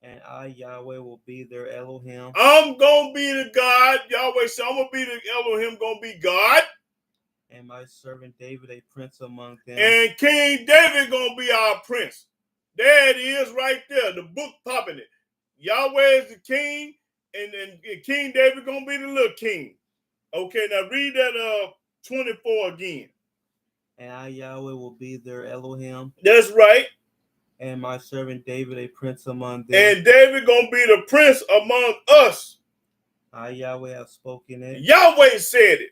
And I, Yahweh, will be their Elohim. I'm gonna be the God. Yahweh said, I'm gonna be the Elohim, gonna be God. And my servant David, a prince among them. And King David gonna be our prince. There it is right there. The book popping it. Yahweh is the king, and King David gonna be the little king. Okay, now read that 24 again. And I, Yahweh, will be their Elohim. That's right. And my servant David, a prince among them. And David gonna be the prince among us. I, Yahweh, have spoken it. Yahweh said it.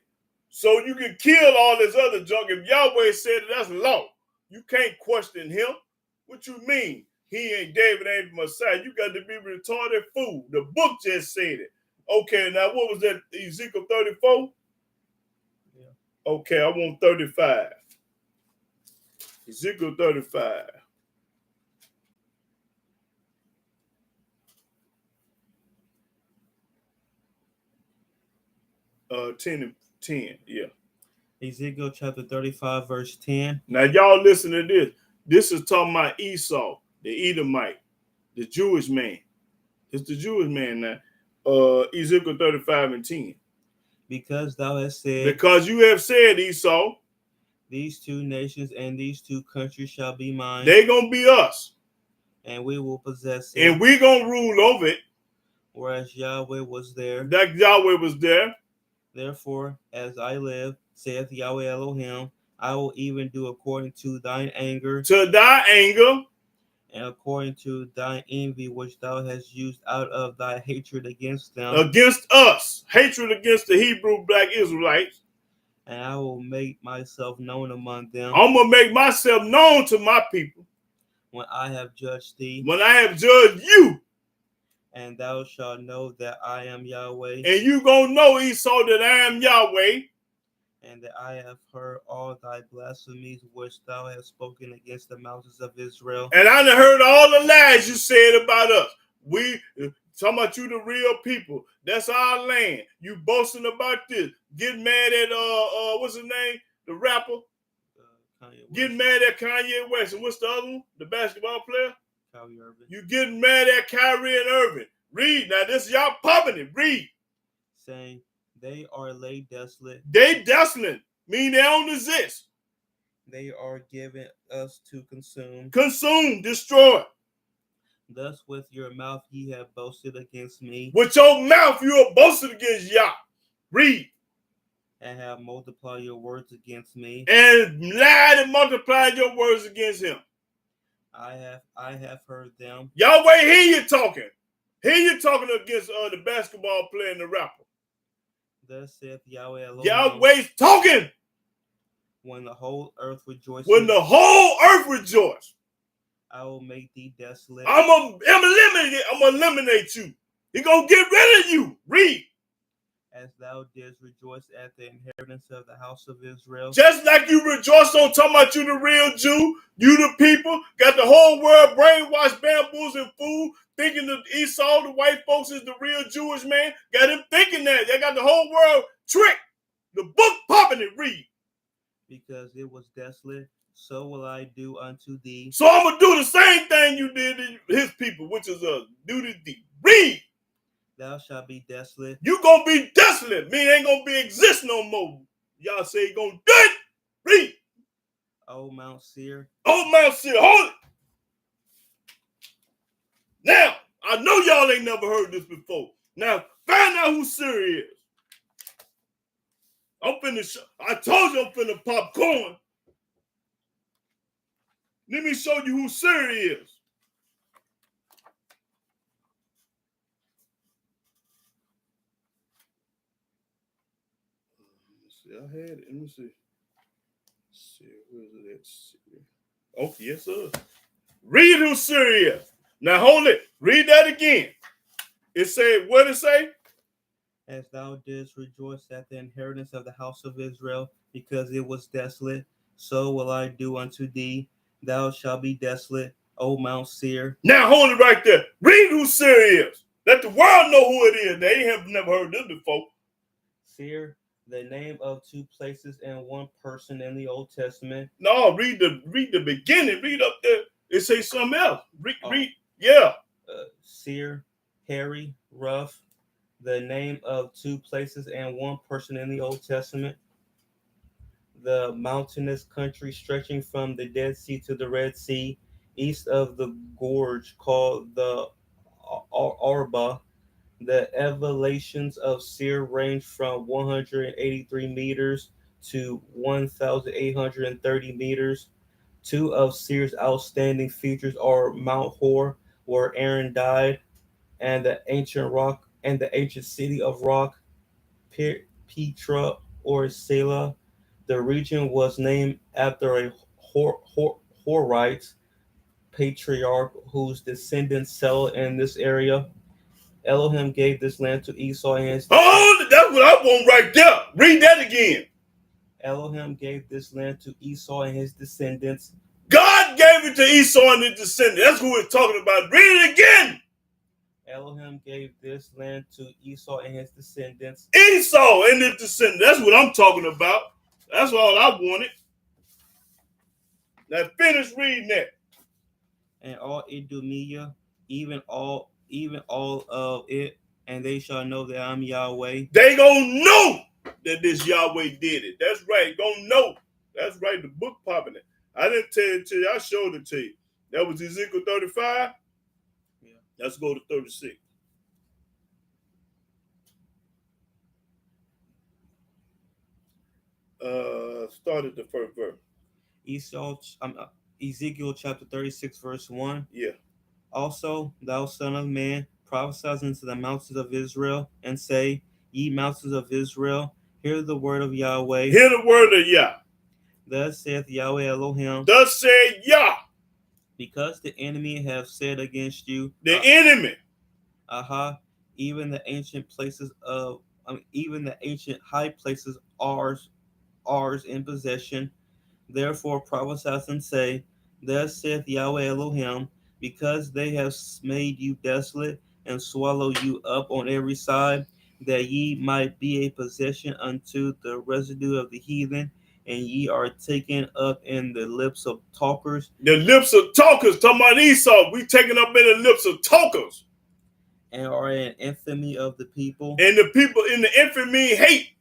So you can kill all this other junk. If Yahweh said it, that's law. You can't question him. What you mean? He ain't David, ain't the Messiah. You got to be retarded fool. The book just said it. Okay, now what was that? Ezekiel 34? Yeah. Okay, I want 35. Ezekiel 35. 10 and 10, yeah. Ezekiel chapter 35, verse 10. Now y'all listen to this. This is talking about Esau, the Edomite, the Jewish man. It's the Jewish man now. Ezekiel 35 and 10. Because thou hast said, Because you have said, Esau, these two nations and these two countries shall be mine, they gonna be us. and we will possess it. And we gonna rule over it. Whereas Yahweh was there. That Yahweh was there. Therefore, as I live, saith Yahweh Elohim, I will even do according to thine anger, To thy anger, and according to thine envy which thou hast used out of thy hatred against them, against us, hatred against the Hebrew black Israelites. and I will make myself known among them. I'm gonna make myself known to my people When I have judged thee, when I have judged you. and thou shalt know that I am Yahweh, And you gonna know, Esau, that I am Yahweh, and that I have heard all thy blasphemies which thou hast spoken against the mountains of Israel. and I done heard all the lies you said about us. We talking about you, the real people. That's our land. You boasting about this. Get mad at what's his name? The rapper. Get mad at Kanye West. And what's the other one? The basketball player? Kyrie Irving. You getting mad at Kyrie and Irving. Read. Now this is y'all pumping it. Read. Saying, they are laid desolate. They desolate. Mean they don't exist. They are given us to consume. Consume. Destroy. Thus with your mouth ye have boasted against me. With your mouth you have boasted against Yah. Read. And have multiplied your words against me. And lied and multiplied your words against him. I have heard them. Yahweh, hear you talking. Hear you talking against the basketball player and the rapper. Thus saith Yahweh Elohim. Yahweh's talking. When the whole earth rejoices. When the whole earth rejoices. I will make thee desolate. I'm gonna eliminate you. He gonna get rid of you. Read. As thou didst rejoice at the inheritance of the house of Israel. Just like you rejoice on talking about you the real Jew, you the people, got the whole world brainwashed, bamboozled, and fooled, thinking that Esau, the white folks, is the real Jewish man. Got him thinking that. They got the whole world tricked. The book popping it. Read. Because it was desolate, so will I do unto thee. So I'm going to do the same thing you did to his people, which is do to thee. Read. Thou shalt be desolate. You going to be desolate. Me ain't going to be exist no more. Y'all say you going to do it. Read. O Mount Seir. Oh, Mount Seir. Hold it. Now, I know y'all ain't never heard this before. Now, find out who Seir is. I told you I'm finna popcorn. Let me show you who Seir is. I had it. Let me see. Where's it at? Oh, yes, sir. Read who Seir is. Now hold it. Read that again. It said, what it say? As thou didst rejoice at the inheritance of the house of Israel, because it was desolate, so will I do unto thee. Thou shalt be desolate, O Mount Seir. Now hold it right there. Read who Seir is. Let the world know who it is. They have never heard this before. Seir, the name of two places and one person in the Old Testament. No, read the beginning. Read up there. It say something else. Read. Yeah. Seir, hairy, rough. The name of two places and one person in the Old Testament. The mountainous country stretching from the Dead Sea to the Red Sea, east of the gorge called the Arba. The elevations of Seir range from 183 meters to 1,830 meters. Two of Seir's outstanding features are Mount Hor, where Aaron died, and the ancient rock and the ancient city of rock, Petra or Selah. The region was named after a Horite patriarch whose descendants settled in this area. Elohim gave this land to Esau and his Oh, that's what I want right there. Read that again. Elohim gave this land to Esau and his descendants. God gave it to Esau and his descendants. That's who we're talking about. Read it again. Elohim gave this land to Esau and his descendants. Esau and his descendants. That's what I'm talking about. That's all I wanted. Now finish reading that. And all Idumea, even all of it, and they shall know that I'm Yahweh. They gonna know that this Yahweh did it. That's right. Gonna know. That's right. The book popping it. I didn't tell it to you. I showed it to you. That was Ezekiel 35. Yeah. Let's go to 36. Start at the first verse. Ezekiel chapter 36, verse 1. Yeah. Also, thou son of man, prophesy unto the mountains of Israel, and say, Ye mountains of Israel, hear the word of Yahweh. Hear the word of Yah. Thus saith Yahweh Elohim. Thus said Yah. Because the enemy have said against you, the enemy. Even the ancient places of, even the ancient high places ours in possession. Therefore prophesy and say, Thus saith Yahweh Elohim, because they have made you desolate and swallow you up on every side, that ye might be a possession unto the residue of the heathen, and ye are taken up in the lips of talkers. The lips of talkers, talking about Esau, we taken up in the lips of talkers. And are an infamy of the people. And the people in the infamy hate.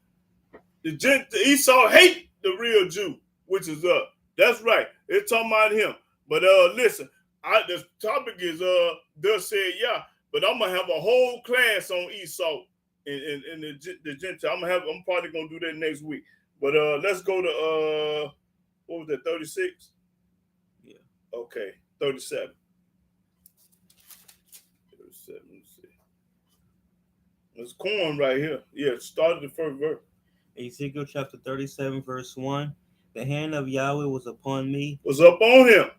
The Esau hate the real Jew, which is that's right. It's talking about him. But listen, the topic is thus said Yah, but I'm gonna have a whole class on Esau and the Gentile. I'm probably gonna do that next week. But let's go to what was that, 36? Yeah. Okay, 37. 37, let's see. There's corn right here. Yeah, start at the first verse. Ezekiel chapter 37, verse 1. The hand of Yahweh was upon me. Was up on him.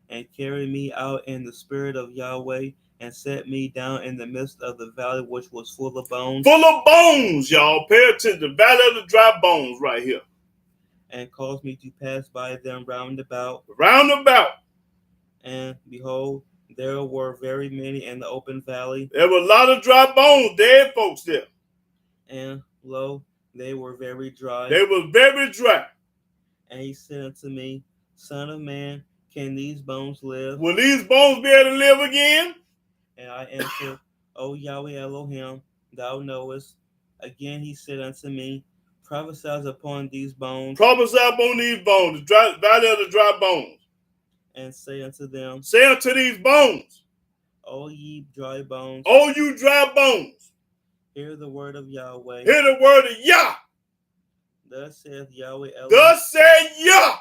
And carried me out in the spirit of Yahweh, and set me down in the midst of the valley which was full of bones. Full of bones, y'all. Pay attention. The valley of the dry bones right here. And caused me to pass by them round about. Round about. And behold, there were very many in the open valley. There were a lot of dry bones, dead folks there. And lo, they were very dry. They were very dry. And he said unto me, Son of man, can these bones live? Will these bones be able to live again? And I answered, O Yahweh Elohim, thou knowest. Again he said unto me, Prophesy upon these bones. Prophesy upon these bones, the valley of the dry bones. And say unto them, say unto these bones, O ye dry bones, O you dry bones, hear the word of Yahweh. Hear the word of Yah. Thus saith Yahweh Elohim. Thus said Yah.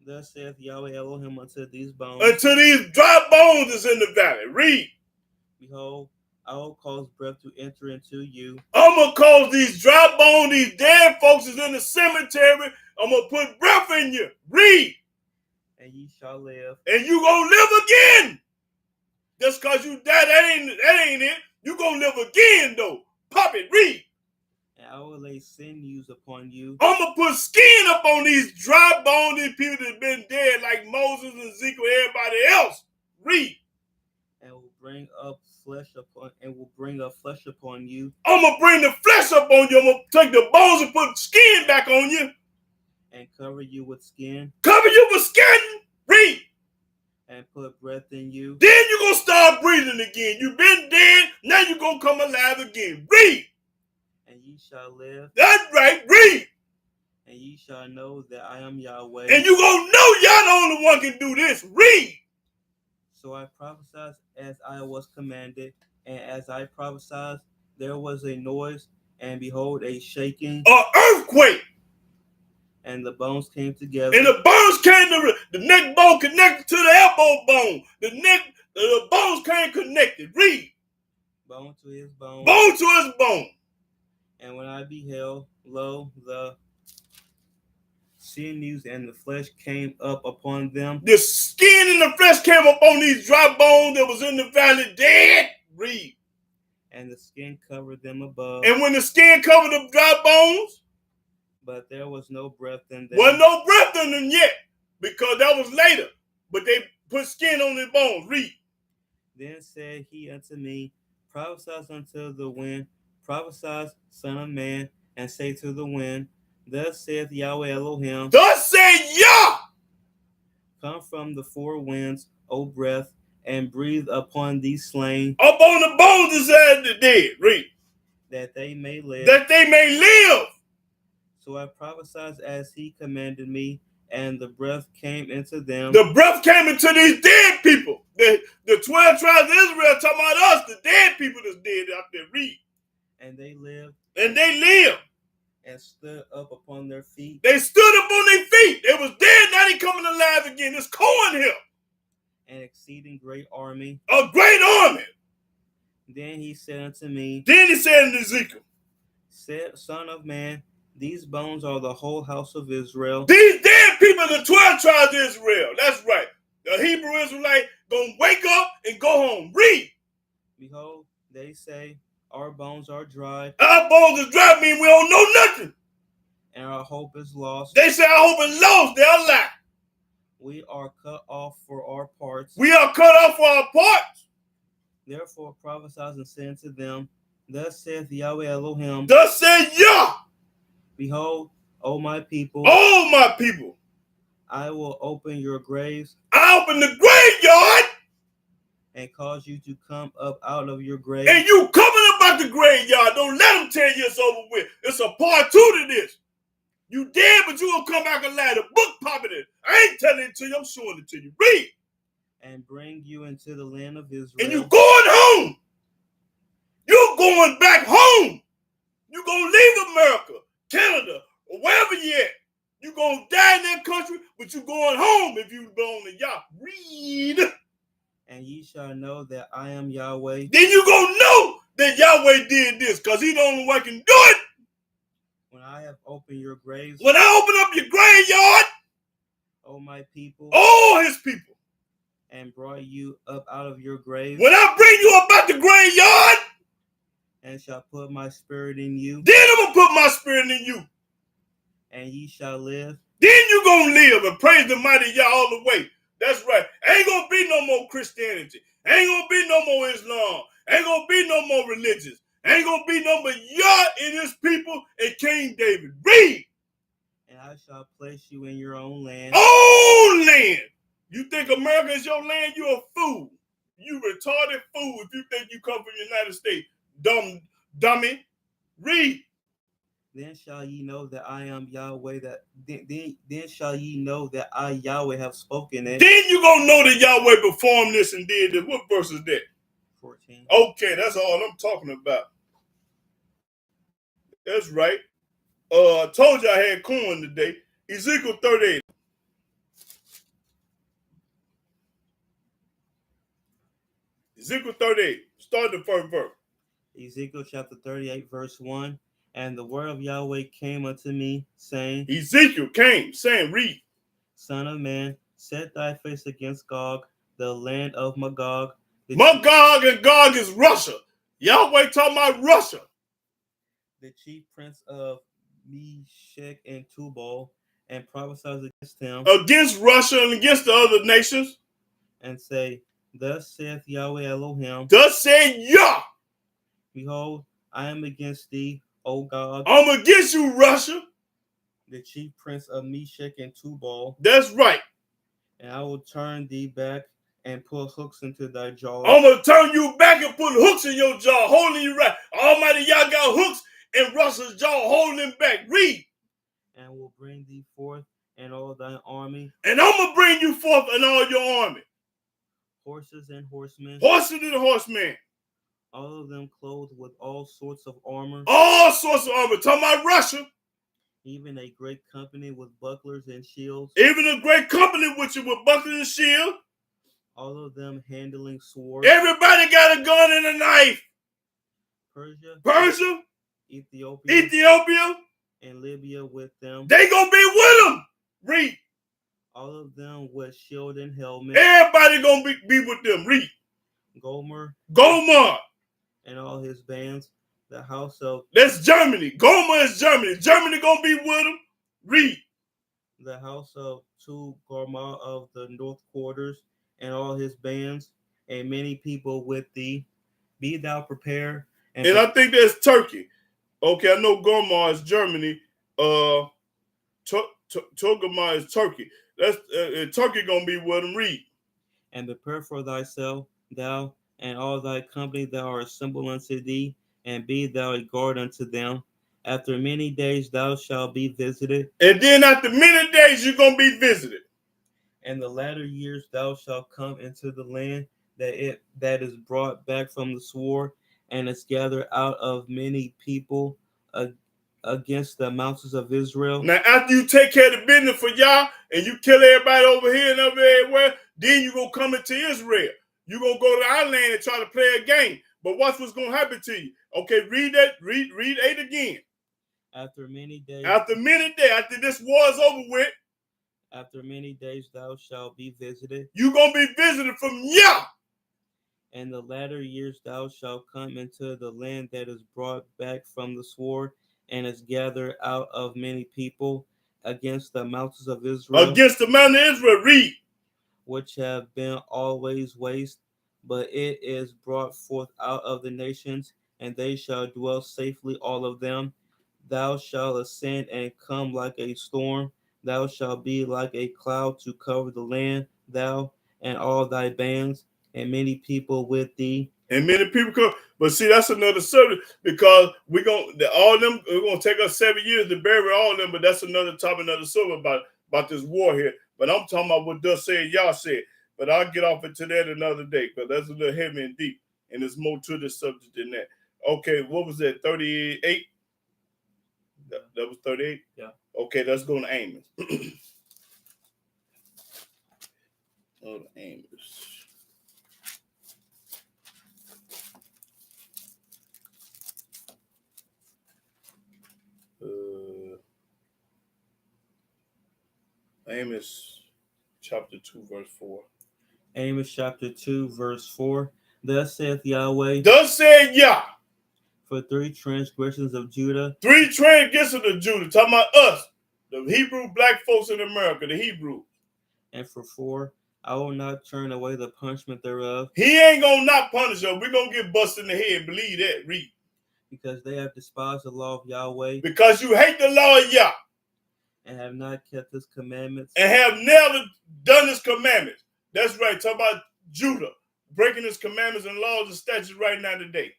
Thus saith Yahweh Elohim unto these bones. Unto these dry bones is in the valley. Read. Behold, I will cause breath to enter into you. I'm going to cause these dry bones, these dead folks is in the cemetery. I'm going to put breath in you. Read. And ye shall live. And you going to live again. Just because you died, that ain't it. You going to live again, though. Pop it. Read. And I will lay sinews upon you. I'm going to put skin up on these dry bones, these people that have been dead, like Moses and Ezekiel, everybody else. Read. And will bring up flesh upon you. I'm going to bring the flesh up on you. I'm going to take the bones and put skin back on you. And cover you with skin. Cover you with skin. Read. And put breath in you. Then you're going to start breathing again. You've been dead. Now you're going to come alive again. Read. And ye shall live. That's right. Read. And ye shall know that I am Yahweh. And you're going to know y'all the only one can do this. Read. So I prophesied as I was commanded. And as I prophesied, there was a noise. And behold, a shaking. An earthquake. And the bones came together. And the bones came to the neck bone connected to the elbow bone. The bones came connected. Read. Bone to his bone. Bone to his bone. And when I beheld, lo, the sinews and the flesh came up upon them. The skin and the flesh came up on these dry bones that was in the valley dead. Read. and the skin covered them above. And when the skin covered the dry bones, but there was no breath in them. Wasn't no breath in them yet, because that was later. But they put skin on their bones. Read. Then said he unto me, prophesy unto the wind, prophesy, son of man, and say to the wind, thus saith Yahweh Elohim, Thus said Yah, come from the four winds, O breath, and breathe upon these slain, up on the bones inside the dead. Read. that they may live. That they may live. So I prophesied as he commanded me, and the breath came into them. The breath came into these dead people. The 12 tribes of Israel talking about us, the dead people that's dead out there. Read. And they lived. And they lived. And stood up upon their feet. They stood up on their feet. They was dead, now they coming alive again. It's corn here. An exceeding great army. A great army. Then he said unto me, Then he said in Ezekiel, said, son of man, these bones are the whole house of Israel. These dead people are the 12 tribes of Israel. That's right. The Hebrew Israelite gonna wake up and go home. Read. Behold, they say, our bones are dried. Our bones are dry, mean we don't know nothing. And our hope is lost. They say our hope is lost. They're lying. We are cut off for our parts. We are cut off for our parts. Therefore prophesy and say unto them, thus saith Yahweh Elohim, thus said Yah, behold, O my people, oh my people, I will open your graves. I open the graveyard. And cause you to come up out of your grave. And you coming up out the graveyard. Don't let them tell you it's over with. It's a part 2 to this. You dead, but you gonna come back alive. The book popping it. I ain't telling it to you. I'm showing it to you. Read. And bring you into the land of Israel. And you going home. You're going back home. You gonna leave America, Canada, or wherever you at. You gonna die in that country, but you going home if you belong to Yah. Read. And ye shall know that I am Yahweh. Then you gonna know that Yahweh did this, because he the only one can do it. When I have opened your graves. When I open up your graveyard. O my people. All his people. And brought you up out of your graves. When I bring you up out the graveyard. And shall put my spirit in you. Then I'm going to put my spirit in you. And ye shall live. Then you going to live and praise the mighty Yah all the way. That's right. Ain't gonna be no more Christianity. Ain't gonna be no more Islam. Ain't gonna be no more religions. Ain't gonna be no more Yah and his people and King David. Read. And I shall place you in your own land. Own land. You think America is your land? You a fool. You retarded fool if you think you come from the United States. Dummy. Read. Then shall ye know that I am Yahweh. Then shall ye know that I Yahweh have spoken it. Then you gonna know that Yahweh performed this and did this. What verse is that? 14. Okay, that's all I'm talking about. That's right. I told you I had corn today. Ezekiel 38. Ezekiel 38. Start the first verse. Ezekiel chapter 38, verse 1. And the word of Yahweh came unto me, saying, Ezekiel came, saying, read. Son of man, set thy face against Gog, the land of Magog. Magog and Gog is Russia. Yahweh talking about Russia. The chief prince of Meshech and Tubal, and prophesied against him. Against Russia and against the other nations. And say, thus saith Yahweh Elohim. Thus said Yah. Behold, I am against thee, O Gog. I'm against you, Russia. The chief prince of Meshech and Tubal. That's right. And I will turn thee back and put hooks into thy jaw. I'm going to turn you back and put hooks in your jaw, holding you right. Almighty Yah got hooks in Russia's jaw, holding him back. Read. And will bring thee forth and all thine army. And I'm going to bring you forth and all your army. Horses and horsemen. Horses and horsemen. All of them clothed with all sorts of armor. All sorts of armor. Talking about Russia. Even a great company with bucklers and shields. Even a great company with you with bucklers and shield. All of them handling swords. Everybody got a gun and a knife. Persia. Ethiopia. And Libya with them. They gonna be with them. Read. All of them with shield and helmet. Everybody gonna be with them. Read. Gomer. and all his bands, the house of That's Germany. Gomer is Germany. Germany gonna be with them. Read. the house of Tu Gorma of the north quarters, and all his bands, and many people with thee. Be thou prepared, And I think that's Turkey. Okay, I know Gomer is Germany. Togarmah is Turkey. That's Turkey gonna be with them. Read. and prepare for thyself, thou and all thy company that are assembled unto thee, and be thou a guard unto them. After many days thou shalt be visited, And then after many days you're gonna be visited. and the latter years thou shalt come into the land that is brought back from the sword, and is gathered out of many people against the mountains of Israel. Now, after you take care of the business for y'all and you kill everybody over here and over everywhere, then you gonna come into Israel. You gonna go to our land and try to play a game. But watch what's gonna happen to you. Okay, read that. Read 8 again. After many days, after this war is over with, after many days thou shalt be visited. You gonna be visited from Yah. And the latter years thou shalt come into the land that is brought back from the sword, and is gathered out of many people against the mountains of Israel. Against the mountain of Israel, read. Which have been always waste, but it is brought forth out of the nations, and they shall dwell safely, all of them. Thou shalt ascend and come like a storm. Thou shalt be like a cloud to cover the land, thou and all thy bands, and many people with thee. And many people come, but see, that's another subject because we're gonna take us 7 years to bury all of them, but that's another topic, another subject about this war here. But I'm talking about what thus said, Yah said. But I'll get off into that another day because that's a little heavy and deep, and there's more to this subject than that. Okay, what was that? 38. That was 38. Yeah. Okay, let's go to Amos. Go to Amos. Amos chapter 2 verse 4. Amos chapter 2 verse 4. Thus saith Yahweh, Thus said Yah, for 3 transgressions of Judah, 3 transgressions of Judah, talking about us, the Hebrew black folks in America, the Hebrews. and for 4, I will not turn away the punishment thereof. He ain't gonna not punish us. We're gonna get busted in the head. Believe that. Read. Because they have despised the law of Yahweh, because you hate the law of Yah, and have not kept his commandments, and have never done his commandments. That's right. Talk about Judah breaking his commandments and laws and statutes right now today.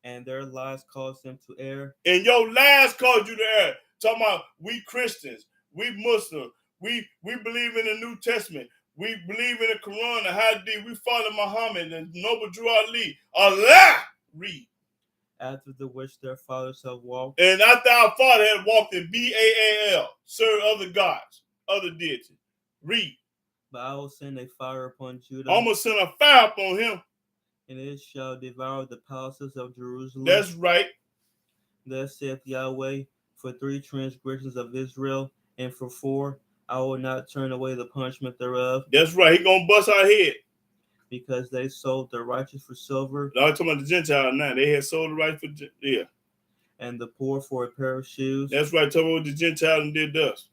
And their lies caused them to err. And your lies caused you to err. Talking about we Christians, we Muslims, we believe in the New Testament. We believe in the Quran, the Hadith. We follow Muhammad and Noble Drew Ali. Allah, read. After the which their fathers have walked. And after our father had walked in Baal, serve other gods, other deities. Read. But I will send a fire upon Judah. I'm going to send a fire upon him. And it shall devour the palaces of Jerusalem. That's right. Thus saith Yahweh, for 3 transgressions of Israel, and for 4, I will not turn away the punishment thereof. That's right. He going to bust our head. Because they sold the righteous for silver. I'm talking about the Gentiles now. They had sold the righteous for, yeah. And the poor for a pair of shoes. That's right. Talking about what the Gentiles and did to us.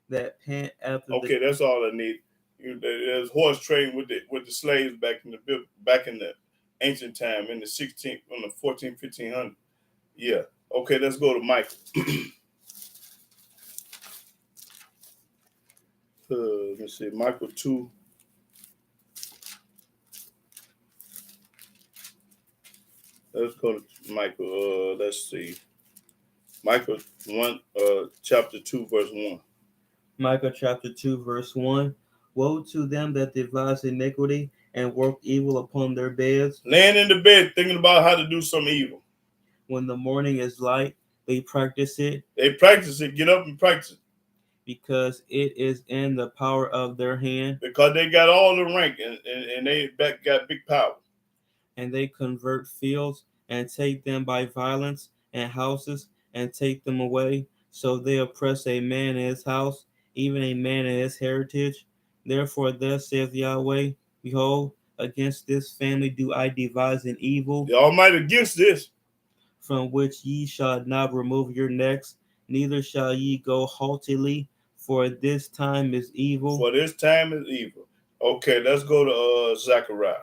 That pant after. Okay, that's all I need. There's horse trading with the slaves back in the ancient time in the 16th, on the 14th, 1500. Yeah. Okay, let's go to Michael. Let me see, Michael 2. Let's go to Michael. Let's see. Michael 1, chapter 2, verse 1. Michael chapter 2, verse 1. Woe to them that devise iniquity and work evil upon their beds. Laying in the bed thinking about how to do some evil. When the morning is light, they practice it. They practice it. Get up and practice it. Because it is in the power of their hand. Because they got all the rank and they got big power. And they convert fields and take them by violence, and houses and take them away. So they oppress a man in his house, even a man in his heritage. Therefore thus saith Yahweh, behold, Against this family do I devise an evil, The Almighty against this. from which ye shall not remove your necks, neither shall ye go haughtily, for this time is evil. For this time is evil. Okay, let's go to Zechariah.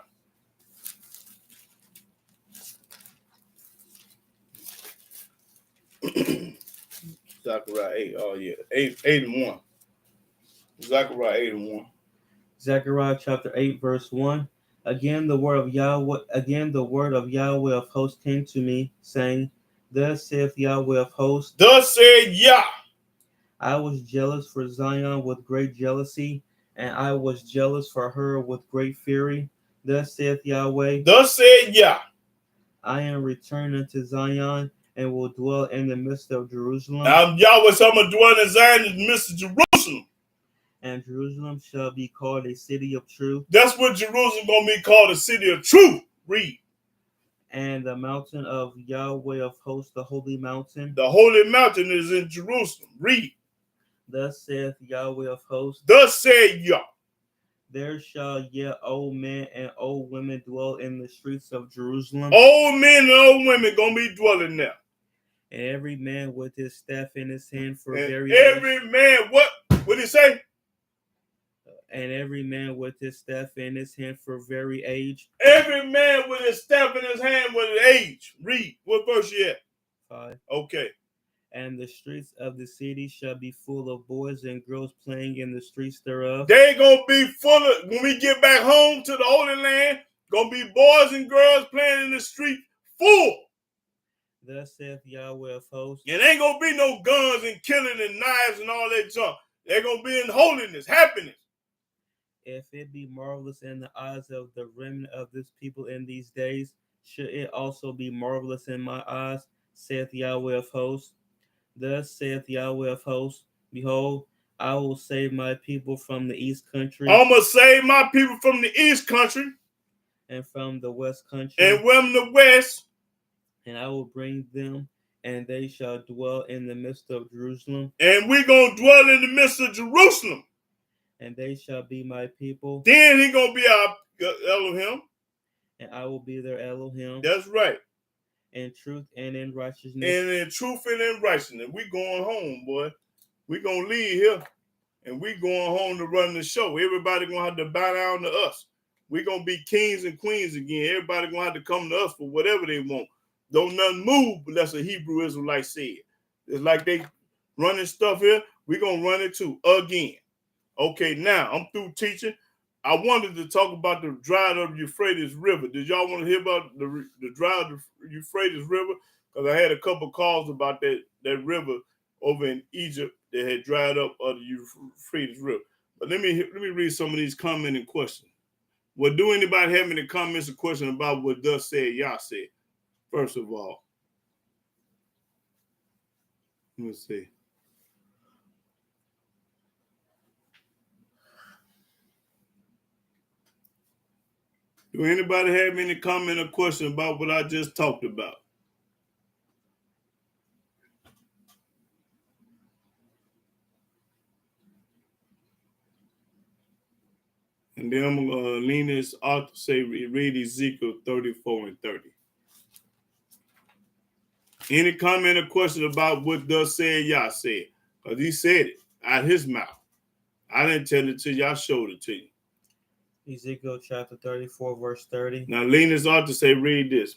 Zechariah 8. Oh yeah, 8:1. Zechariah 8:1. Zechariah chapter 8, verse 1. Again the word of Yahweh of hosts came to me, saying, Thus saith Yahweh of hosts, Thus said Yah. I was jealous for Zion with great jealousy, and I was jealous for her with great fury. Thus saith Yahweh, Thus said Yah. I am returned unto Zion, and will dwell in the midst of Jerusalem. Now Yahweh said, I'm going to dwell in Zion in the midst of Jerusalem. And Jerusalem shall be called a city of truth. That's what Jerusalem going to be called, a city of truth. Read. And the mountain of Yahweh of hosts, the holy mountain. The holy mountain is in Jerusalem. Read. Thus saith Yahweh of hosts, Thus said Yah. There shall yet old men and old women dwell in the streets of Jerusalem. Old men and old women going to be dwelling there. And every man with his staff in his hand for very every age. Man, what did he say? And every man with his staff in his hand for very age. Every man with his staff in his hand with an age. Read. What verse you at? 5. Okay. And the streets of the city shall be full of boys and girls playing in the streets thereof. They going to be full of, when we get back home to the Holy Land, going to be boys and girls playing in the street full. Thus saith Yahweh of hosts. And ain't going to be no guns and killing and knives and all that junk. They're going to be in holiness, happiness. If it be marvelous in the eyes of the remnant of this people in these days, should it also be marvelous in my eyes, saith Yahweh of hosts. Thus saith Yahweh of hosts, Behold, I will save my people from the east country. I'm going to save my people from the east country. And from the west country. And from the west. And I will bring them, and they shall dwell in the midst of Jerusalem. And we're going to dwell in the midst of Jerusalem. And they shall be my people. Then he going to be our Elohim. And I will be their Elohim. That's right. In truth and in righteousness. And in truth and in righteousness. We going home, boy. We going to leave here. And we going home to run the show. Everybody going to have to bow down to us. We going to be kings and queens again. Everybody going to have to come to us for whatever they want. Don't nothing move unless a Hebrew Israelite said. It's like they running stuff here. We going to run it too again. Okay, now I'm through teaching. I wanted to talk about the drought of Euphrates River. Did y'all want to hear about the drought of Euphrates River? Because I had a couple calls about that river over in Egypt that had dried up of the Euphrates River. But let me read some of these comments and questions. Well, do anybody have any comments or questions about what thus said Yah said? First of all, let's see. Do anybody have any comment or question about what I just talked about? And then I'm going to lean this out to say, read Ezekiel 34 and 30. Any comment or question about what thus said Yah said? Because he said it out his mouth. I didn't tell it to you, I showed it to you. Ezekiel chapter 34, verse 30. Now lean this out to say, read this.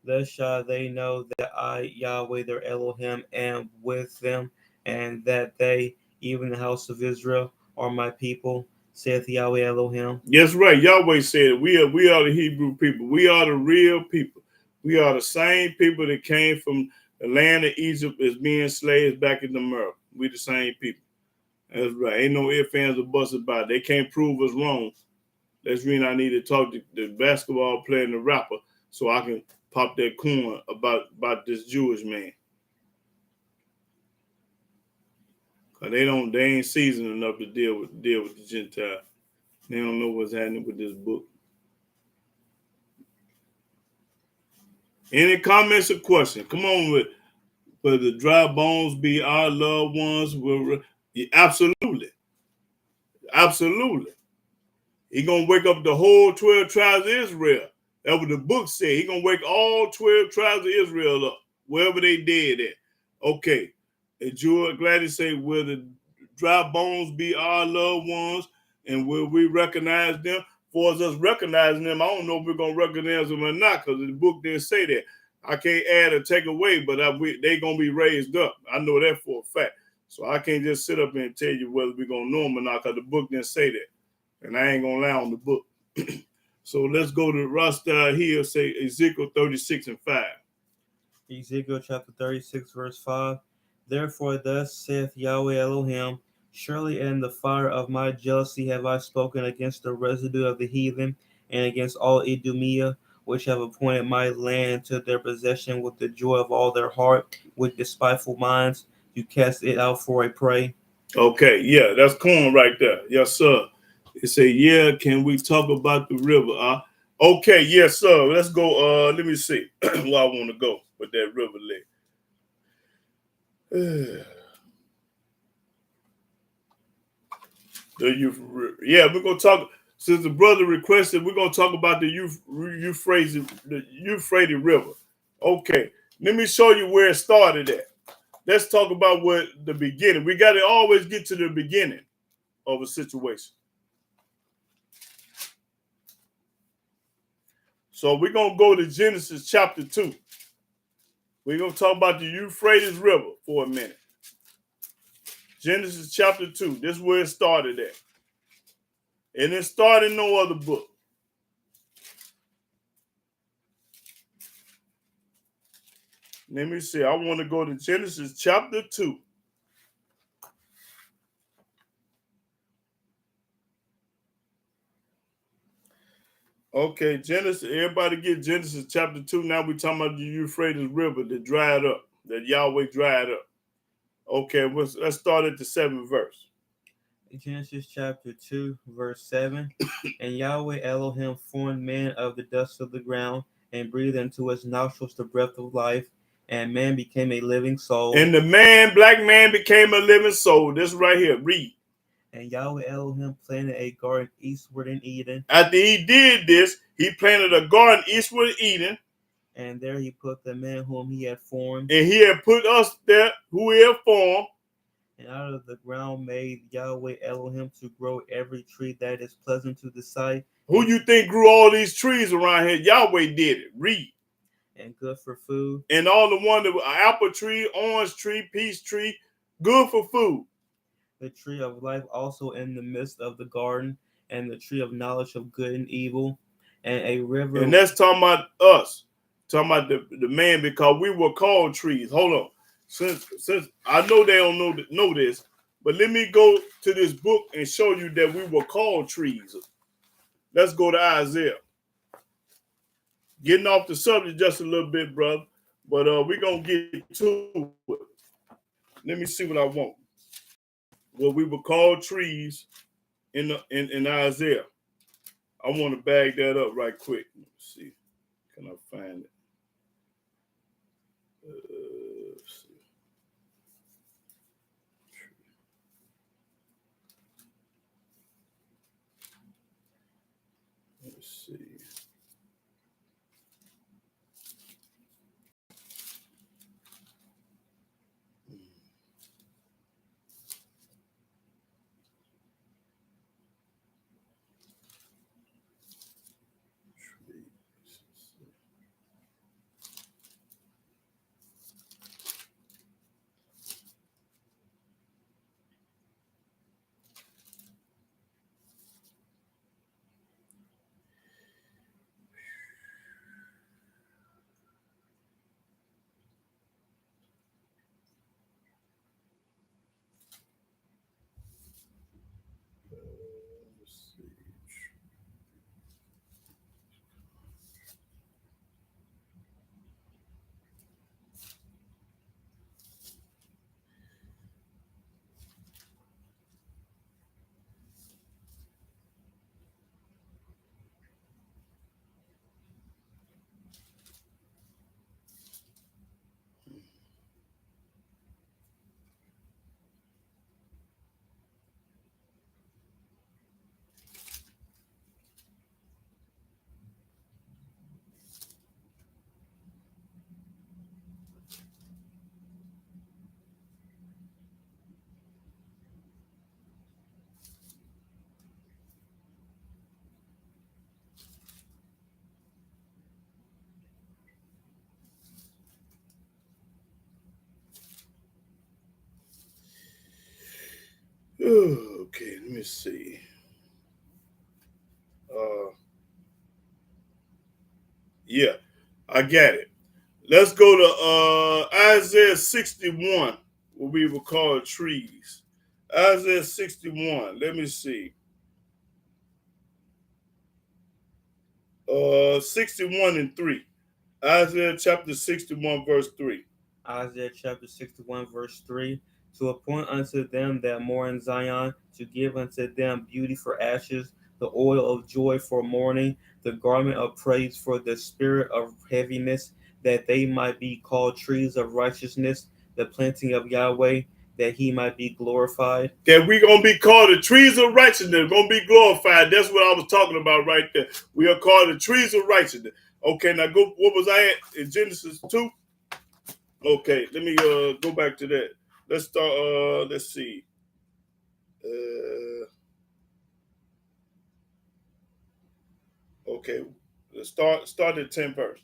Thus shall they know that I, Yahweh, their Elohim, am with them, and that they, even the house of Israel, are my people, saith Yahweh Elohim. Yes, right. Yahweh said, we are the Hebrew people. We are the real people. We are the same people that came from the land of Egypt as being slaves back in the America. We the same people. That's right. Ain't no ifs, ands, or buts about it. They can't prove us wrong. That's reason I need to talk to the basketball player and the rapper so I can pop that corn about this Jewish man. Cause they ain't seasoned enough to deal with the Gentile. They don't know what's happening with this book. Any comments or questions? Come on with the dry bones be our loved ones. Absolutely. Absolutely. He gonna wake up the whole 12 tribes of Israel. That's what the book said. He gonna wake all 12 tribes of Israel up, wherever they dead at. Okay. And Judah gladly say, will the dry bones be our loved ones? And will we recognize them? For us recognizing them, I don't know if we're gonna recognize them or not, because the book didn't say that. I can't add or take away, but they gonna be raised up. I know that for a fact. So I can't just sit up and tell you whether we're gonna know them or not, because the book didn't say that. And I ain't gonna lie on the book. So let's go to Rasta here, say Ezekiel 36 and 5. Ezekiel chapter 36, verse 5. Therefore, thus saith Yahweh Elohim, surely in the fire of my jealousy have I spoken against the residue of the heathen, and against all Idumea, which have appointed my land to their possession with the joy of all their heart, with despiteful minds, to cast it out for a prey. Okay, yeah, that's corn right there. Yes, sir. It say, yeah, can we talk about the river? Okay, yes, sir. Let's go. Let me see where I want to go with that river leg. Yeah, we're gonna talk. Since the brother requested, we're gonna talk about the Euphrates River. Okay, let me show you where it started at. Let's talk about what the beginning. We got to always get to the beginning of a situation. So we're gonna go to Genesis chapter 2. We're gonna talk about the Euphrates River for a minute. Genesis chapter 2. This is where it started at. And it started in no other book. Let me see. I want to go to Genesis chapter 2. Okay, Genesis. Everybody get Genesis chapter 2. Now we're talking about the Euphrates River that dried up, that Yahweh dried up. Okay, let's start at the 7th verse. Genesis chapter 2, verse 7. And Yahweh Elohim formed man of the dust of the ground, and breathed into his nostrils the breath of life, and man became a living soul. And the black man became a living soul. This right here, read. And Yahweh Elohim planted a garden eastward in Eden. After he did this, he planted a garden eastward in Eden. And there he put the man whom he had formed. And he had put us there who he had formed. And out of the ground made Yahweh Elohim to grow every tree that is pleasant to the sight. Who you think grew all these trees around here? Yahweh did it. Read. And good for food. And all the one that apple tree, orange tree, peach tree, good for food. The tree of life also in the midst of the garden, and the tree of knowledge of good and evil, and a river. And that's talking about us, talking about the man, because we were called trees. Hold on. Since I know they don't know this, but let me go to this book and show you that we were called trees. Let's go to Isaiah. Getting off the subject just a little bit, brother, but we're gonna get to it. Let me see what I want. Well, we were called trees in Isaiah. I want to bag that up right quick. Let's see. Can I find it? Let's see. Let's see. Okay, let me see. Yeah, I got it. Let's go to Isaiah 61, what we would call trees. Isaiah 61. Let me see. 61 and 3. Isaiah chapter 61, verse 3. Isaiah chapter 61, verse 3. To appoint unto them that mourn Zion, to give unto them beauty for ashes, the oil of joy for mourning, the garment of praise for the spirit of heaviness, that they might be called trees of righteousness, the planting of Yahweh, that he might be glorified. That we going to be called the trees of righteousness, going to be glorified. That's what I was talking about right there. We are called the trees of righteousness. Okay, now go. What was I at in Genesis 2? Okay, let me go back to that. Let's start. Let's see. Okay, let's start at 10 verse.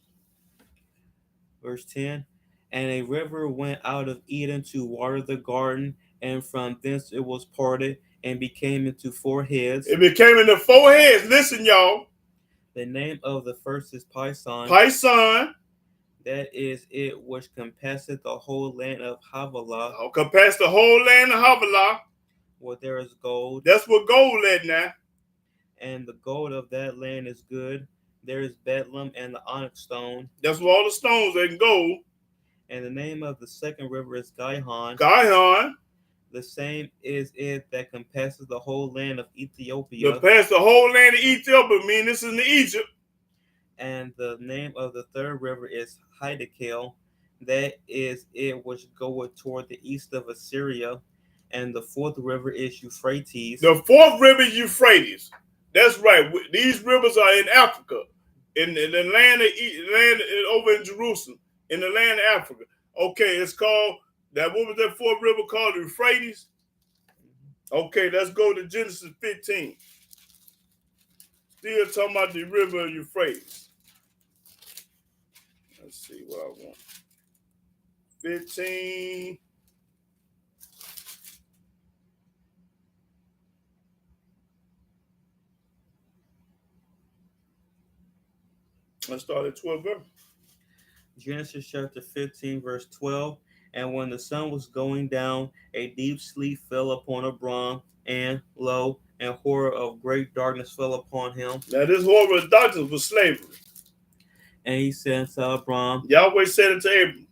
Verse 10. And a river went out of Eden to water the garden, and from thence it was parted and became into 4 heads. It became into 4 heads. Listen, y'all. The name of the first is Pison. Pison. That is it which compasseth the whole land of Havilah. Compass the whole land of Havilah. Where there is gold. That's what gold at now. And the gold of that land is good. There is Bedlam and the onyx stone. That's where all the stones are in gold. And the name of the second river is Gihon. Gihon. The same is it that compasses the whole land of Ethiopia. Compass the whole land of Ethiopia. Mean this is in Egypt. And the name of the third river is Hiddekel. That is it which goeth toward the east of Assyria. And the fourth river is Euphrates. The fourth river is Euphrates. That's right. These rivers are in Africa, in the land over in Jerusalem, in the land of Africa. Okay, it's called that. What was that fourth river called? Euphrates. Okay, let's go to Genesis 15. Still talking about the river of Euphrates. Let's see what I want. 15. Let's start at 12 verse. Genesis chapter 15, verse 12. And when the sun was going down, a deep sleep fell upon Abram, and lo, and horror of great darkness fell upon him. Now this horror of darkness was slavery. And he said to Abram, Yahweh said unto Abram,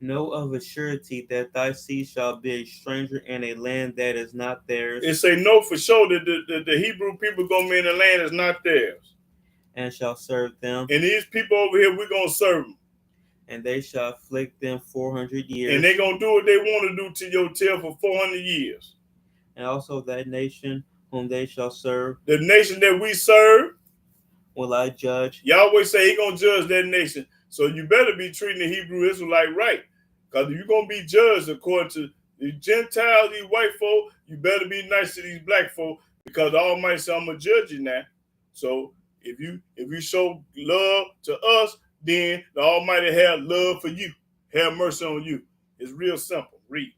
know of a surety that thy seed shall be a stranger in a land that is not theirs. It say no for sure that the Hebrew people going to be in a land that's not theirs. And shall serve them. And these people over here, we're going to serve them. And they shall afflict them 400 years. And they're going to do what they want to do to your tail for 400 years. And also that nation whom they shall serve. The nation that we serve. Will I judge. Yahweh say he going to judge that nation. So you better be treating the Hebrew Israelite right. Because if you're going to be judged according to the Gentiles, these white folk, you better be nice to these black folk. Because the Almighty said, I'm going to judge you now. So if you show love to us, then the Almighty have love for you. Have mercy on you. It's real simple. Read.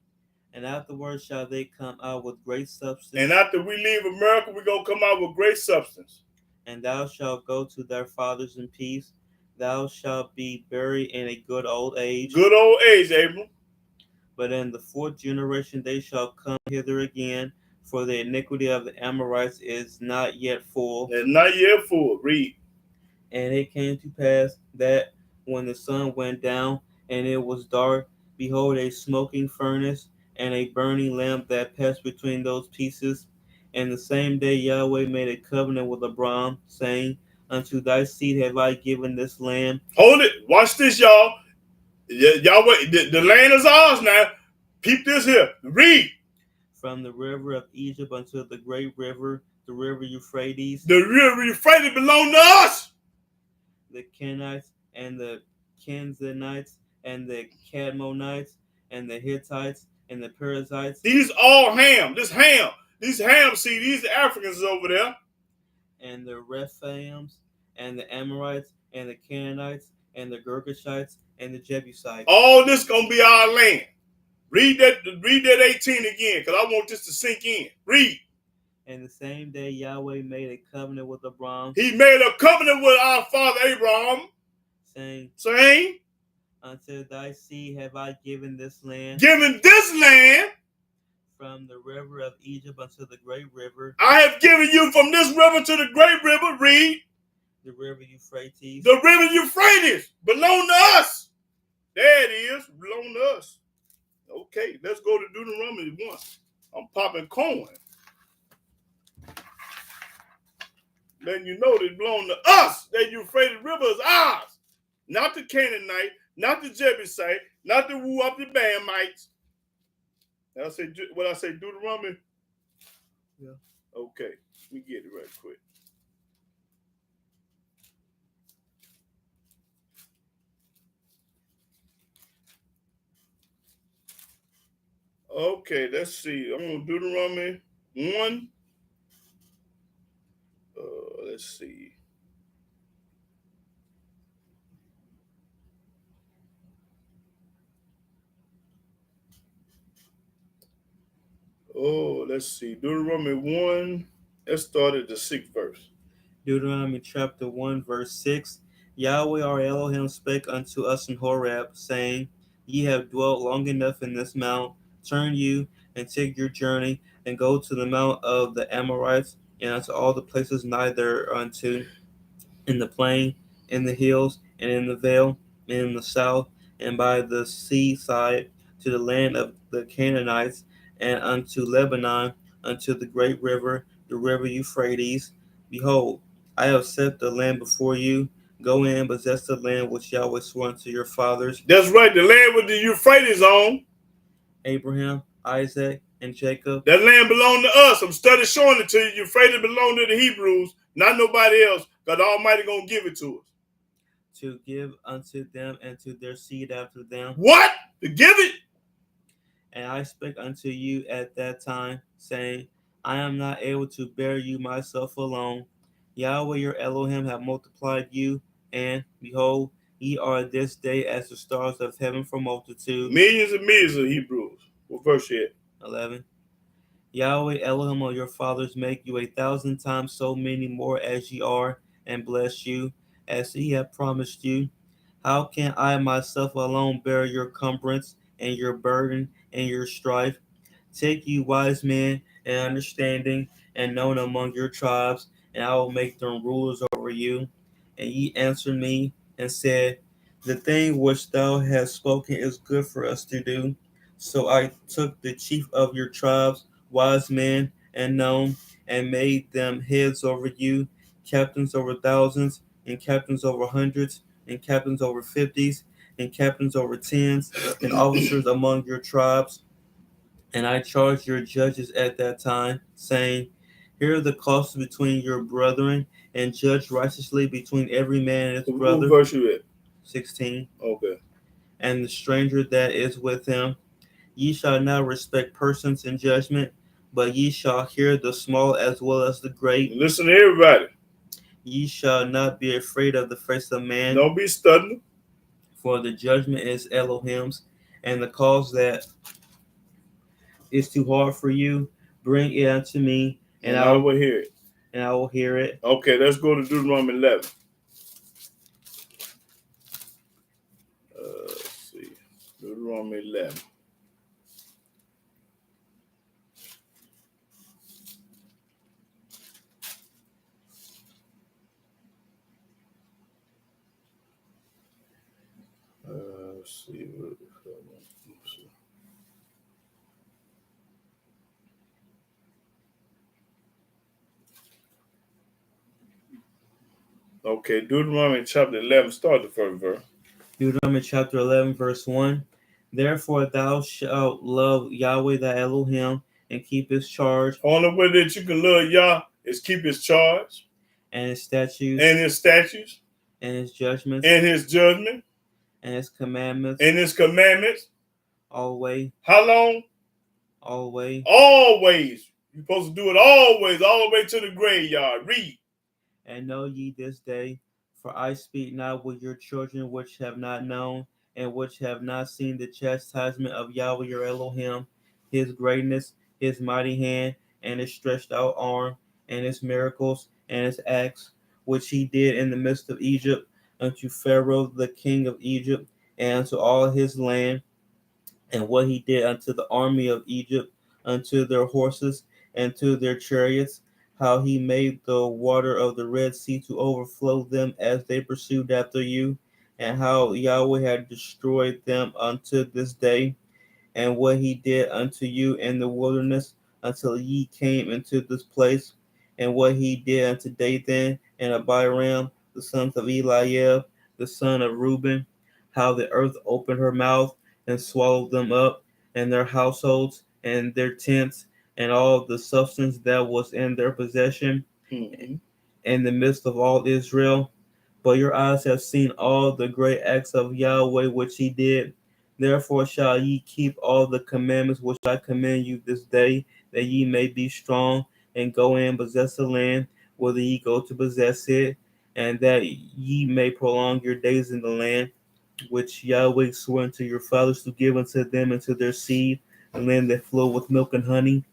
And afterwards shall they come out with great substance. And after we leave America, we're going to come out with great substance. And thou shalt go to their fathers in peace. Thou shalt be buried in a good old age. Good old age, Abram. But in the 4th generation they shall come hither again, for the iniquity of the Amorites is not yet full. It's not yet full. Read. And it came to pass that when the sun went down and it was dark, behold, a smoking furnace and a burning lamp that passed between those pieces. And the same day Yahweh made a covenant with Abram, saying, unto thy seed have I given this land. Hold it. Watch this, y'all. Yahweh, the land is ours now. Peep this here. Read. From the river of Egypt unto the great river, the river Euphrates. The river Euphrates belong to us. The Kenites and the Kenzanites and the Cadmonites and the Hittites and the Perizzites. These all Ham. This Ham. These Ham, see, these Africans over there. And the Rephaims and the Amorites and the Canaanites and the Girgashites and the Jebusites. All this going to be our land. Read that 18 again, because I want this to sink in. Read. And the same day Yahweh made a covenant with Abram, He made a covenant with our father Abraham, saying, unto thy seed have I given this land, given this land, from the river of Egypt unto the great river. I have given you from this river to the great river. Read. The river Euphrates. The river Euphrates belong to us. There it is, belong to us. Okay, let's go to Deuteronomy 1. I'm popping corn. Letting you know they belong to us. That Euphrates River is ours. Not the Canaanite, not the Jebusite, not the woo up the Bamites. I say what I say, Deuteronomy? Yeah. Okay, let me get it right quick. Okay, let's see. I'm on Deuteronomy 1. Let's see. Let's see. Deuteronomy 1. Let's start at the 6th verse. Deuteronomy chapter 1, verse 6. Yahweh our Elohim spake unto us in Horeb, saying, Ye have dwelt long enough in this mount. Turn you and take your journey, and go to the mount of the Amorites, and unto all the places nigh thereunto, in the plain, in the hills, and in the vale, and in the south, and by the seaside, to the land of the Canaanites, and unto Lebanon, unto the great river, the river Euphrates. Behold, I have set the land before you. Go in and possess the land which Yahweh swore unto your fathers. That's right, the land with the Euphrates on. Abraham, Isaac, and Jacob. That land belonged to us. I'm studying showing it to you. Euphrates belonged to the Hebrews, not nobody else. God Almighty gonna give it to us. To give unto them and to their seed after them. What? To give it? And I spake unto you at that time, saying, I am not able to bear you myself alone. Yahweh your Elohim have multiplied you, and behold, ye are this day as the stars of heaven for multitude. Millions and millions of Hebrews. What verse yet? 11. Yahweh Elohim of your fathers make you 1,000 times so many more as ye are, and bless you, as he hath promised you. How can I myself alone bear your cumbrance, and your burden, and your strife? Take you wise men and understanding and known among your tribes, and I will make them rulers over you. And ye answered me and said, The thing which thou hast spoken is good for us to do. So I took the chief of your tribes, wise men and known, and made them heads over you, captains over thousands, and captains over hundreds, and captains over fifties, and captains over tens, and officers among your tribes. And I charged your judges at that time, saying, Here are the costs between your brethren, and judge righteously between every man and his brother. What verse you at? 16. Okay. And the stranger that is with him. Ye shall not respect persons in judgment, but ye shall hear the small as well as the great. Listen to everybody. Ye shall not be afraid of the face of man. Don't be studying. For the judgment is Elohim's, and the cause that is too hard for you, bring it unto me, and I will hear it. And I will hear it. Okay, let's go to Deuteronomy 11. Let's see. Deuteronomy 11. Let's see. Okay, Deuteronomy chapter 11, start the first verse. Deuteronomy chapter 11, verse 1. Therefore thou shalt love Yahweh thy Elohim, and keep his charge. Only way that you can love Yah is keep his charge. And his statutes. And his statutes. And his judgments. And his judgment. And his commandments. And his commandments. Always. How long? Always. Always. You're supposed to do it always, all the way to the graveyard. Read. And know ye this day, for I speak not with your children which have not known, and which have not seen the chastisement of Yahweh your Elohim, his greatness, his mighty hand, and his stretched out arm, and his miracles, and his acts, which he did in the midst of Egypt, unto Pharaoh the king of Egypt, and unto all his land, and what he did unto the army of Egypt, unto their horses, and to their chariots, how he made the water of the Red Sea to overflow them as they pursued after you, and how Yahweh had destroyed them unto this day, and what he did unto you in the wilderness until ye came into this place, and what he did unto Dathan and Abiram, the sons of Eliab, the son of Reuben, how the earth opened her mouth and swallowed them up, and their households, and their tents, and all the substance that was in their possession, in the midst of all Israel. But your eyes have seen all the great acts of Yahweh which he did. Therefore shall ye keep all the commandments which I command you this day, that ye may be strong, and go in and possess the land, whither ye go to possess it, and that ye may prolong your days in the land, which Yahweh swore unto your fathers to give unto them and to their seed, the land that flow with milk and honey.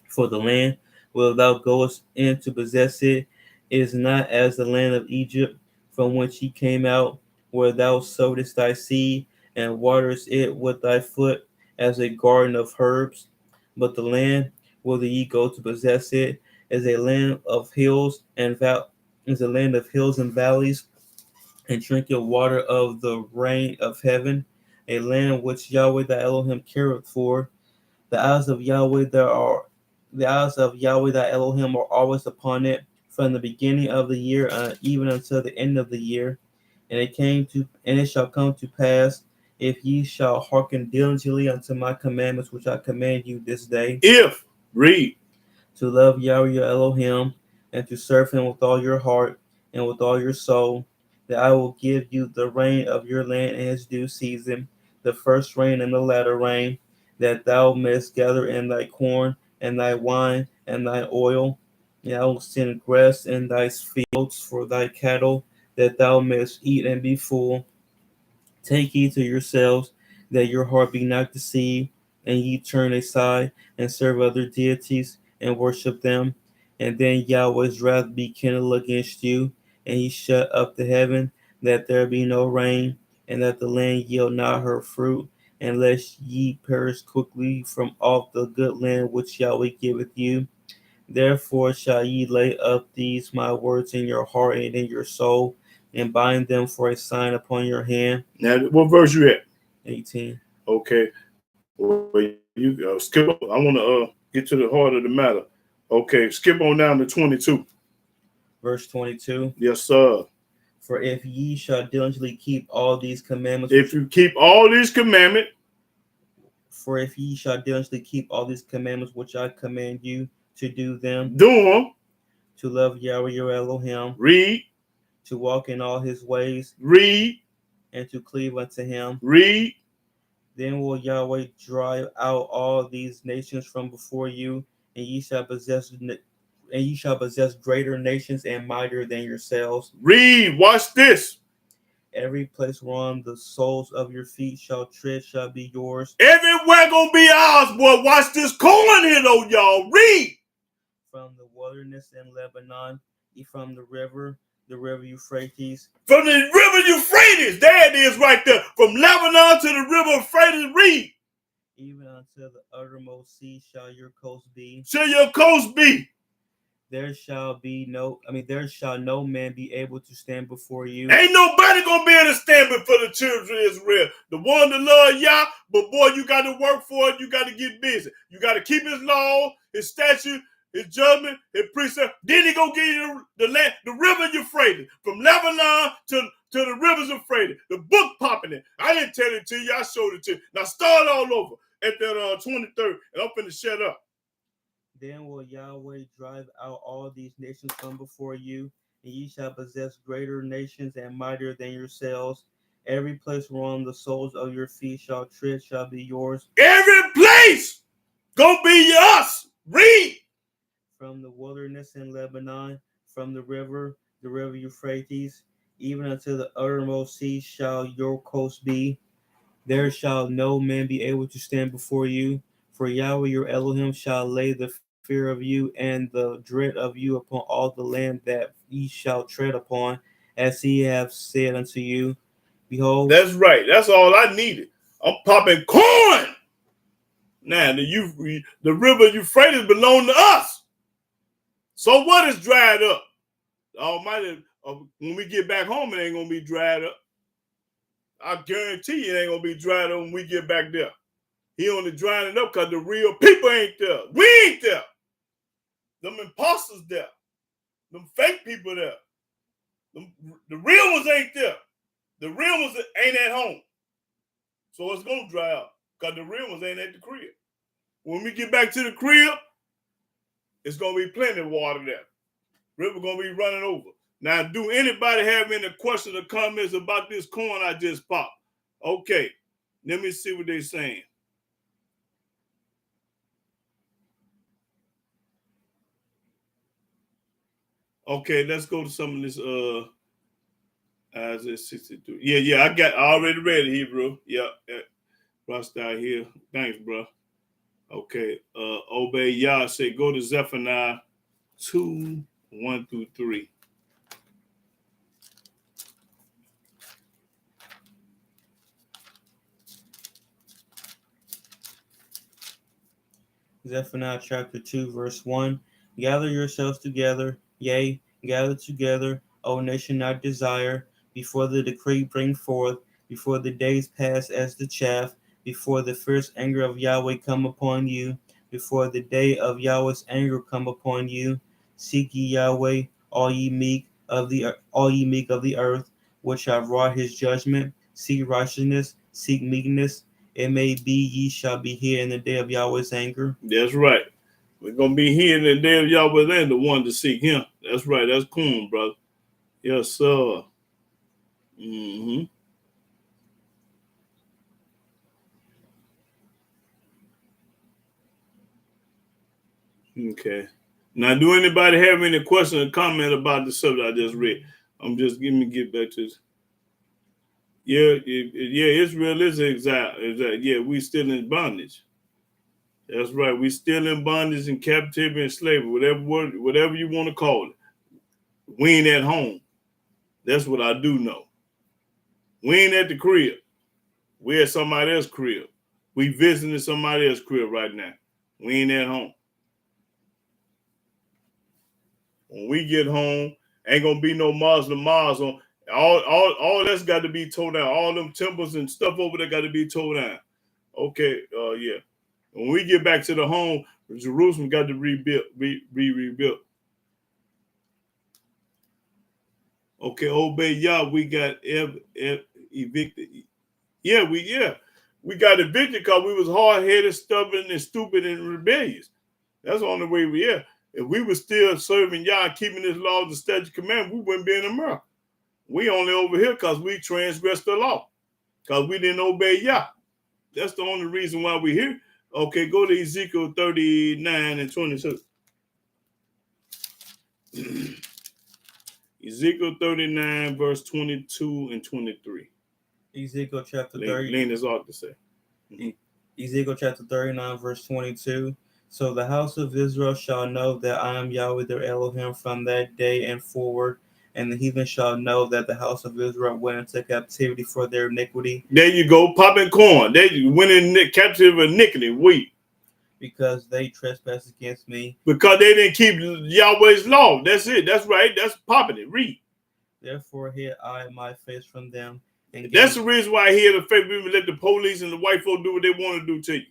For the land where thou goest in to possess it is not as the land of Egypt, from whence ye came out, where thou sowedst thy seed, and waterest it with thy foot, as a garden of herbs. But the land whither ye go to possess it is a land of hills and valleys, and drinketh water of the rain of heaven, a land which Yahweh thy Elohim careth for. The eyes of Yahweh the eyes of Yahweh thy Elohim are always upon it, from the beginning of the year even until the end of the year. And it shall come to pass, if ye shall hearken diligently unto my commandments which I command you this day, Read. to love Yahweh your Elohim, and to serve him with all your heart and with all your soul, that I will give you the rain of your land in its due season, the first rain and the latter rain, that thou mayest gather in thy corn and thy wine and thy oil. And I will send grass in thy fields for thy cattle, that thou mayest eat and be full. Take heed to yourselves, that your heart be not deceived, and ye turn aside and serve other deities and worship them. And then Yahweh's wrath be kindled against you, and he shut up the heaven, that there be no rain, and that the land yield not her fruit, unless ye perish quickly from off the good land which Yahweh giveth you. Therefore shall ye lay up these my words in your heart and in your soul, and bind them for a sign upon your hand. Now, what verse you at? 18. Okay. Well, you skip. I want to get to the heart of the matter. Okay, skip on down to 22. Verse 22. Yes, sir. For if ye shall diligently keep all these commandments, if you keep all these commandments, for if ye shall diligently keep all these commandments which I command you to do them, to love Yahweh your Elohim, read, to walk in all his ways, read, and to cleave unto him, read. Then will Yahweh drive out all these nations from before you, and ye shall possess greater nations and mightier than yourselves. Read, watch this. Every place whereon the soles of your feet shall tread shall be yours. Everywhere gonna be ours, boy. Watch this corn here, though, y'all. Read. From the wilderness in Lebanon, from the river Euphrates. From the river Euphrates, there it is right there. From Lebanon to the river Euphrates, read. Even unto the uttermost sea shall your coast be. Shall your coast be. There shall no man be able to stand before you. Ain't nobody gonna be able to stand before the children of Israel. The one that love Yah, but boy, you got to work for it. You got to get busy. You got to keep his law, his statute, his judgment, his precept. Then he gonna give you the land, the river Euphrates, from Lebanon to the rivers Euphrates. The book popping it. I didn't tell it to you. I showed it to you. Now start all over at the 23rd, and I'm finna shut up. Then will Yahweh drive out all these nations from before you, and ye shall possess greater nations and mightier than yourselves. Every place whereon the soles of your feet shall tread shall be yours. Every place gonna be yours. Read. From the wilderness in Lebanon, from the river Euphrates, even unto the uttermost sea shall your coast be. There shall no man be able to stand before you, for Yahweh your Elohim shall lay the fear of you and the dread of you upon all the land that ye shall tread upon, as he hath said unto you. Behold, That's right. That's all I needed. I'm popping corn. Now the river Euphrates belong to us. So what is dried up? The Almighty, when we get back home, it ain't gonna be dried up. I guarantee you it ain't gonna be dried up when we get back there. He only drying it up because the real people ain't there. We ain't there. Them imposters there. Them fake people there. The real ones ain't there. The real ones ain't at home. So it's gonna dry up because the real ones ain't at the crib. When we get back to the crib, it's gonna be plenty of water there. River gonna be running over. Now, do anybody have any questions or comments about this corn I just popped? Okay, let me see what they're saying. Okay, let's go to some of this. Isaiah 63. Yeah, I already read it, Hebrew. Yeah, Rust out here. Thanks, bro. Okay, obey Yah. Say go to Zephaniah 2:1-3. Zephaniah chapter 2, verse 1. Gather yourselves together, yea, gather together, O nation not desire, before the decree bring forth, before the days pass as the chaff, before the fierce anger of Yahweh come upon you, before the day of Yahweh's anger come upon you. Seek ye Yahweh, all ye meek of the earth, which have wrought his judgment. Seek righteousness, seek meekness. It may be ye shall be here in the day of Yahweh's anger. That's right. We're gonna be here in the day of Yahweh's anger, the one to seek him. That's right. That's cool, brother. Yes, sir. Mm-hmm. Okay. Now, do anybody have any question or comment about the subject I just read? I'm just giving me get back to this. Yeah, Israel is exile. Yeah, we still in bondage. That's right. We still in bondage and captivity and slavery, whatever you want to call it. We ain't at home. That's what I do know. We ain't at the crib. We at somebody else's crib. We visiting somebody else's crib right now. We ain't at home. When we get home, ain't gonna be no Muslim mosques on. All that's got to be tore down. All them temples and stuff over there got to be tore down. Okay, yeah. When we get back to the home, Jerusalem got to rebuilt. Okay, obey Yah. We got evicted. Yeah, we got evicted because we was hard headed, stubborn, and stupid and rebellious. That's the only way we are. If we were still serving Yah and keeping His laws and statute command, we wouldn't be in America. We only over here because we transgressed the law, because we didn't obey Yah. That's the only reason why we're here. Okay, go to Ezekiel 39 and 22. Ezekiel 39, verse 22 and 23. Ezekiel chapter 30. Lean is ought to say. Ezekiel chapter 39, verse 22. So the house of Israel shall know that I am Yahweh their Elohim from that day and forward, and the heathen shall know that the house of Israel went into captivity for their iniquity. There you go, popping corn. They went in captivity for iniquity. Wheat. Because they trespassed against me. Because they didn't keep Yahweh's law. That's it. That's right. That's popping it. Read. Therefore hid I my face from them. And that's the reason why I hear the faith people let the police and the white folk do what they want to do to you.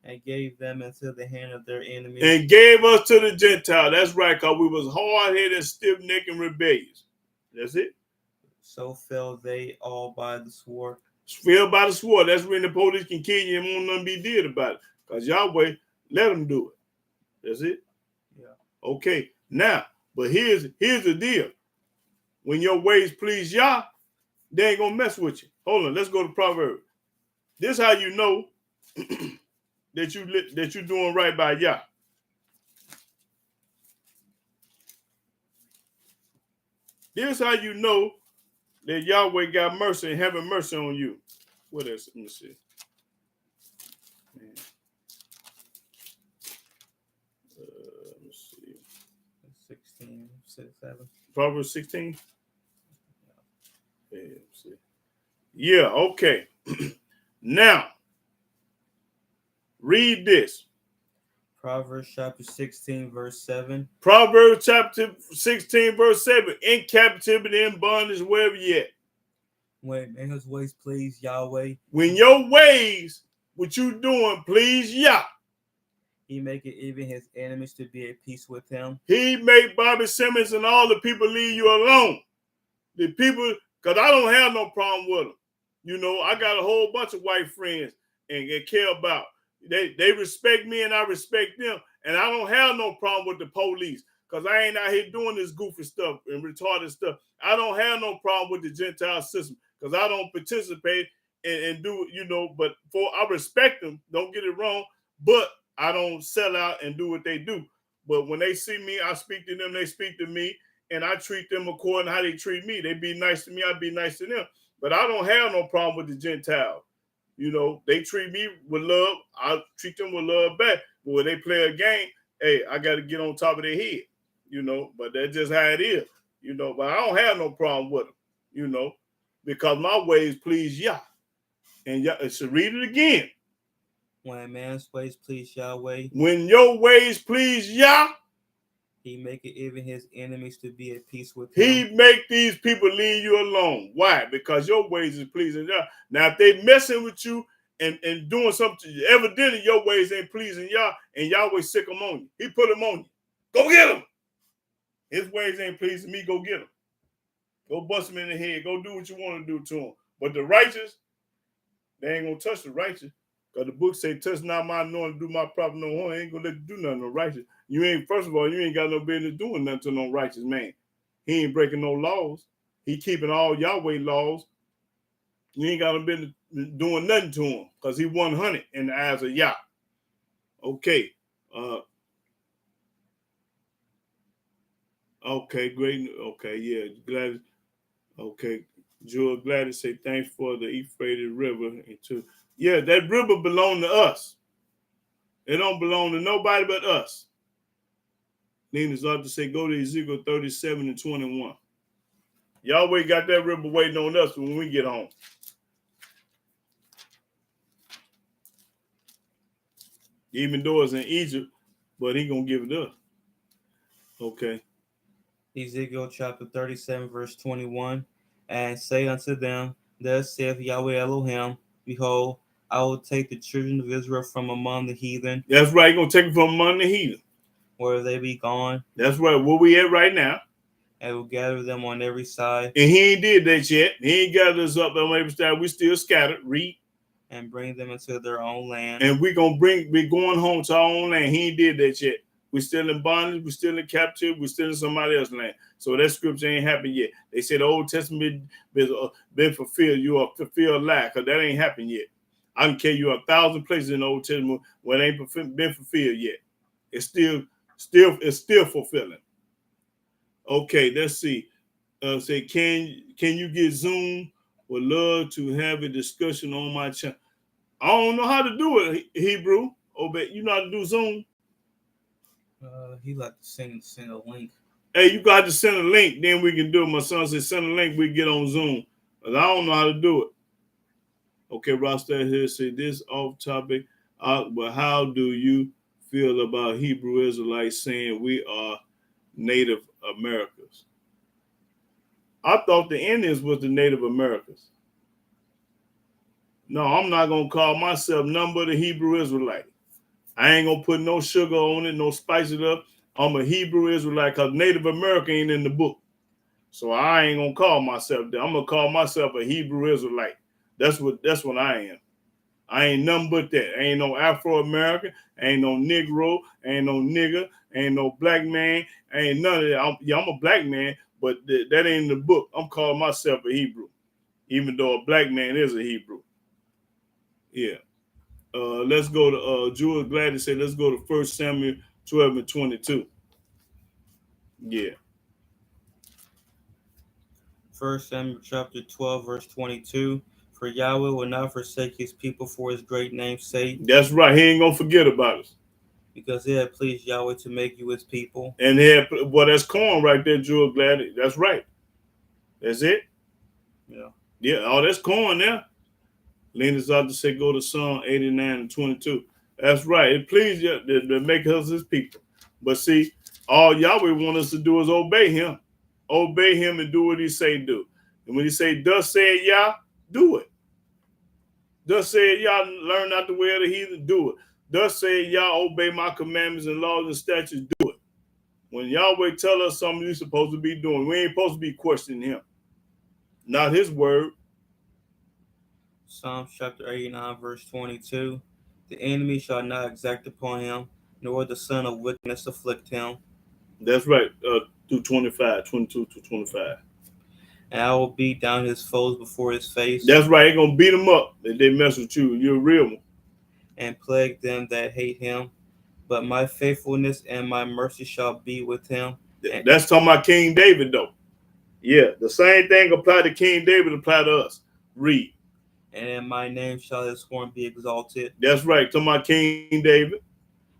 And gave them into the hand of their enemies. And gave us to the Gentile. That's right, because we was hard-headed, stiff-necked, and rebellious. That's it. So fell they all by the sword. Fell by the sword. That's when the police can kill you and won't nothing be did about it. Because Yahweh let them do it. That's it. Yeah. Okay. Now, but here's the deal. When your ways please Yah, they ain't gonna mess with you. Hold on, let's go to Proverbs. This how you know that you're doing right by Yah. This how you know that Yahweh got mercy and having mercy on you. What else? Let me see. Man. Let me see. 16, 6, 7. Proverbs 16. Yeah, let's see. Yeah, okay. Now, read this. Proverbs chapter 16, verse 7. Proverbs chapter 16, verse 7. In captivity and bondage, wherever you at. When his ways please Yahweh, When your ways, what you doing, please Yah. he maketh even his enemies to be at peace with him. He made Bobby Simmons and all the people leave you alone. The people, because I don't have no problem with them. You know, I got a whole bunch of white friends and care about. They respect me and I respect them. And I don't have no problem with the police because I ain't out here doing this goofy stuff and retarded stuff. I don't have no problem with the Gentile system because I don't participate and do, you know, but I respect them. Don't get it wrong. But I don't sell out and do what they do. But when they see me, I speak to them, they speak to me, and I treat them according to how they treat me. They be nice to me, I be nice to them. But I don't have no problem with the Gentiles. You know, they treat me with love. I treat them with love back. But when they play a game, hey, I got to get on top of their head. You know, but that's just how it is. You know, but I don't have no problem with them. You know, because my ways please Yah. And Yah, so read it again. When a man's ways please Yahweh, when your ways please Yah, he maketh even his enemies to be at peace with he him. make these people leave you alone. Why? Because your ways is pleasing Yah. Now, if they messing with you and doing something, evidently your ways ain't pleasing Yah, and Yahweh sick them on you. He put them on you. Go get them. His ways ain't pleasing me. Go get them. Go bust them in the head. Go do what you want to do to them. But the righteous, they ain't gonna touch the righteous. Because the book say, touch not my anointing, do my prophet no harm. Ain't gonna let you do nothing no righteous. You ain't, first of all, you ain't got no business doing nothing to no righteous man. He ain't breaking no laws. He keeping all Yahweh laws. You ain't got no business doing nothing to him because he 100 in the eyes of Yah. Okay. Okay, great. Okay, yeah. Glad. Okay. Jewel Gladys say thanks for the Euphrates River. Yeah, that river belong to us. It don't belong to nobody but us. Nina's ought to say, go to Ezekiel 37 and 21. Yahweh got that river waiting on us when we get home. Even though it's in Egypt, but he gonna give it up. Okay. Ezekiel chapter 37, verse 21. And say unto them, thus saith Yahweh Elohim, behold, I will take the children of Israel from among the heathen. That's right, he gonna take them from among the heathen. Where they be gone. That's right, where we at right now. And will gather them on every side. And he ain't did that yet. He ain't gathered us up on every side. We still scattered. Read. And bring them into their own land. And we going home to our own land. He ain't did that yet. We still in bondage. We still in captivity. We still in somebody else's land. So that scripture ain't happened yet. They say the Old Testament been fulfilled. You are fulfilled lie, because that ain't happened yet. I can tell you 1,000 places in the Old Testament where it ain't been fulfilled yet. It's still fulfilling. Okay, let's see. Say, can you get Zoom? Would love to have a discussion on my channel. I don't know how to do it, Hebrew. Oh, but you know how to do Zoom? He like to send a link. Hey, you got to send a link, then we can do it. My son said send a link, we get on Zoom. But I don't know how to do it. Okay, Rostad here say this off topic. But how do you feel about Hebrew Israelites saying we are Native Americans? I thought the Indians was the Native Americans. No, I'm not going to call myself none but a Hebrew Israelite. I ain't going to put no sugar on it, no spice it up. I'm a Hebrew Israelite because Native American ain't in the book. So I ain't going to call myself that. I'm going to call myself a Hebrew Israelite. That's what I am. I ain't nothing but that. I ain't no Afro-American. I ain't no Negro. I ain't no nigger. I ain't no black man. I ain't none of that. I'm a black man, but that ain't in the book. I'm calling myself a Hebrew, even though a black man is a Hebrew. Yeah. Let's go to Jewel Gladys said, let's go to 1 Samuel 12 and 22. Yeah. 1 Samuel chapter 12, verse 22. For Yahweh will not forsake his people for his great name's sake, That's right. He ain't gonna forget about us. because it had pleased Yahweh to make you his people. And here, well, that's corn right there, Jewel Gladys. That's right. That's it. Yeah. Yeah. Oh, that's corn there. Lena's out to say go to Psalm 89 and 22. That's right. It pleased you to make us his people. But see, all Yahweh want us to do is obey him. Obey him and do what he say do. And when he say, thus said Yah, do it. Thus said Yah, learn not the way of the heathen, do it. Thus said Yah, obey my commandments and laws and statutes, do it. When Yahweh tell us something you're supposed to be doing, we ain't supposed to be questioning him. Not his word. Psalms chapter 89, verse 22. The enemy shall not exact upon him, nor the son of wickedness afflict him. That's right. Through 25, 22 to 25. And I will beat down his foes before his face. That's right. They're gonna beat them up if they mess with you. You're a real one. And plague them that hate him. But my faithfulness and my mercy shall be with him. That's talking about King David, though. Yeah, the same thing apply to King David apply to us. Read. And in my name shall his horn be exalted. That's right. Talking about King David.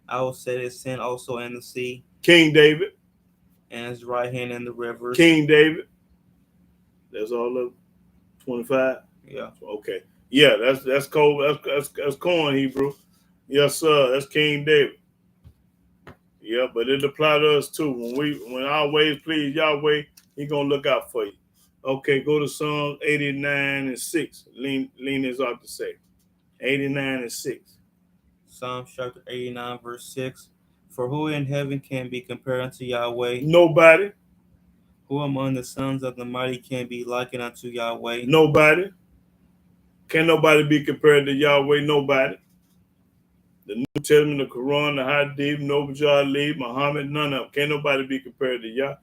I will set his sin also in the sea. King David. And his right hand in the rivers. King David. That's all of 25. Yeah. Okay. Yeah, that's cold. That's corn Hebrew. Yes, sir. That's King David. Yeah, but it apply to us too. When our ways please Yahweh, he gonna look out for you. Okay, go to Psalm 89 and 6. Lean is out to say. 89 and 6. Psalm chapter 89, verse 6. For who in heaven can be compared unto Yahweh? Nobody. Who among the sons of the mighty can be likened unto Yahweh? Nobody. Can't nobody be compared to Yahweh? Nobody. The New Testament, the Quran, the Hadith, Noble Ali, Muhammad, none of them. Can't nobody be compared to Yah.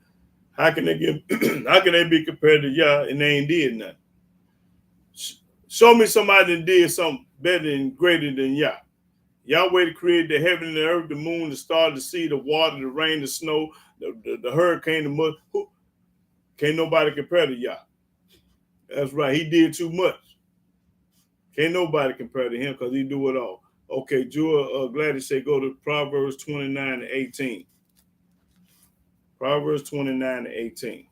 How can they be compared to Yah and they ain't did nothing? Show me somebody that did something better and greater than Yah. Yahweh created the heaven and the earth, the moon, the stars, the sea, the water, the rain, the snow, the hurricane, the mud. Can't nobody compare to Yah. That's right. He did too much. Can't nobody compare to him because he do it all. Okay, Jewel Gladys say go to Proverbs 29 and 18. Proverbs 29 and 18.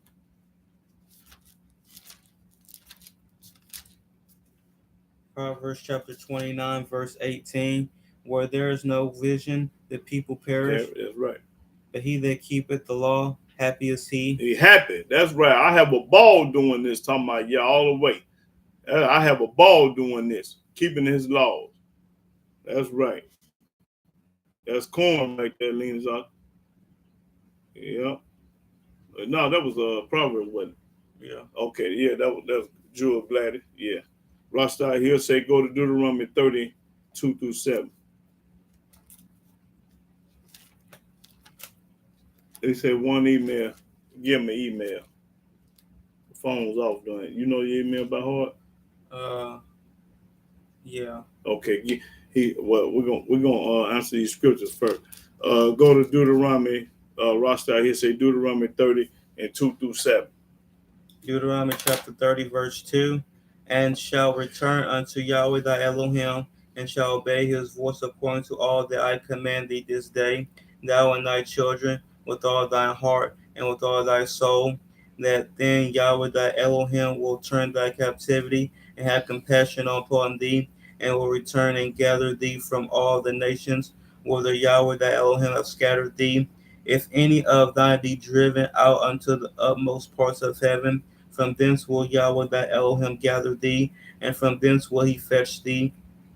Proverbs chapter 29, verse 18. Where there is no vision, the people perish. Yeah, that's right. But he that keepeth the law, happy is he. He happy. That's right. I have a ball doing this, talking about Yah all the way. I have a ball doing this, keeping his laws. That's right. That's corn right there, Lena's out. Yeah. No, that was Proverbs, wasn't it? Yeah. Okay, yeah, that was Jewel Gladys. Yeah. Rasta here say go to Deuteronomy 32 through 7. They said one email. Give me an email. The phone's off doing it. You know your email by heart? Yeah. Okay. We're gonna answer these scriptures first. Go to Deuteronomy. Rasta here say Deuteronomy 30 and 2 through 7. Deuteronomy chapter 30, verse 2. And shall return unto Yahweh thy Elohim, and shall obey his voice according to all that I command thee this day, thou and thy children, with all thine heart and with all thy soul, that then Yahweh thy Elohim will turn thy captivity and have compassion upon thee, and will return and gather thee from all the nations, whither Yahweh thy Elohim hath scattered thee. If any of thine be driven out unto the utmost parts of heaven, from thence will Yahweh thy Elohim gather thee, and from thence will he fetch thee.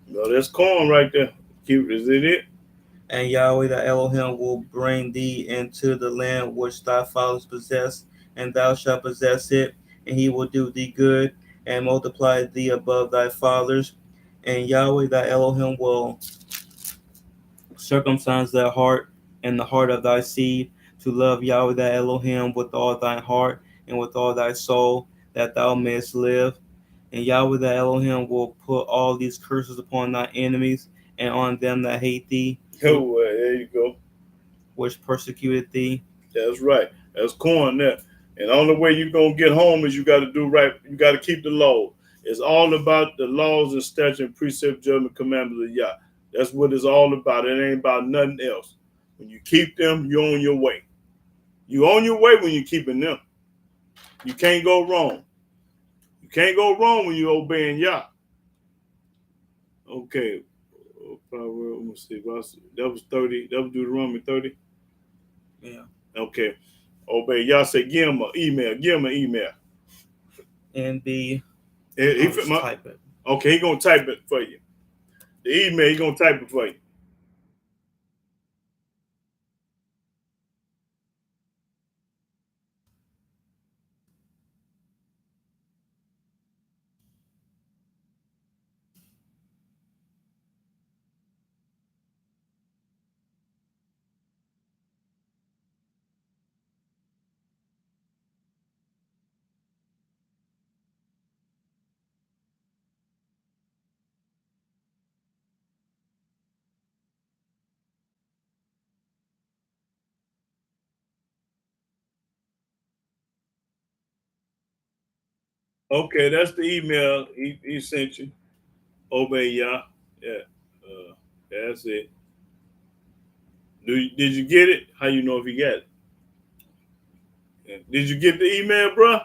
No, that's corn right there. Is it? And Yahweh thy Elohim will bring thee into the land which thy fathers possessed, and thou shalt possess it, and he will do thee good, and multiply thee above thy fathers. And Yahweh thy Elohim will circumcise thy heart and the heart of thy seed, to love Yahweh thy Elohim with all thy heart and with all thy soul, that thou mayest live. And Yahweh thy Elohim will put all these curses upon thy enemies and on them that hate thee, Oh, there you go. which persecuted thee. That's right. That's corn there. And the only way you're going to get home is you got to do right. You got to keep the law. It's all about the laws and statutes and precept, judgment, commandments of Yah. That's what it's all about. It ain't about nothing else. When you keep them, you're on your way. You on your way when you're keeping them. You can't go wrong. You can't go wrong when you're obeying Yah. Okay. Let me see. That was 30. That was Deuteronomy 30. Yeah. Okay. Obey Yah. Say, give him an email. Give him an email. And Type it. Okay, he gonna type it for you. The email, he gonna type it for you. Okay, that's the email he sent you. Obey Yah. Yeah. That's it. Did you get it? How you know if you got it? Yeah. Did you get the email, bro?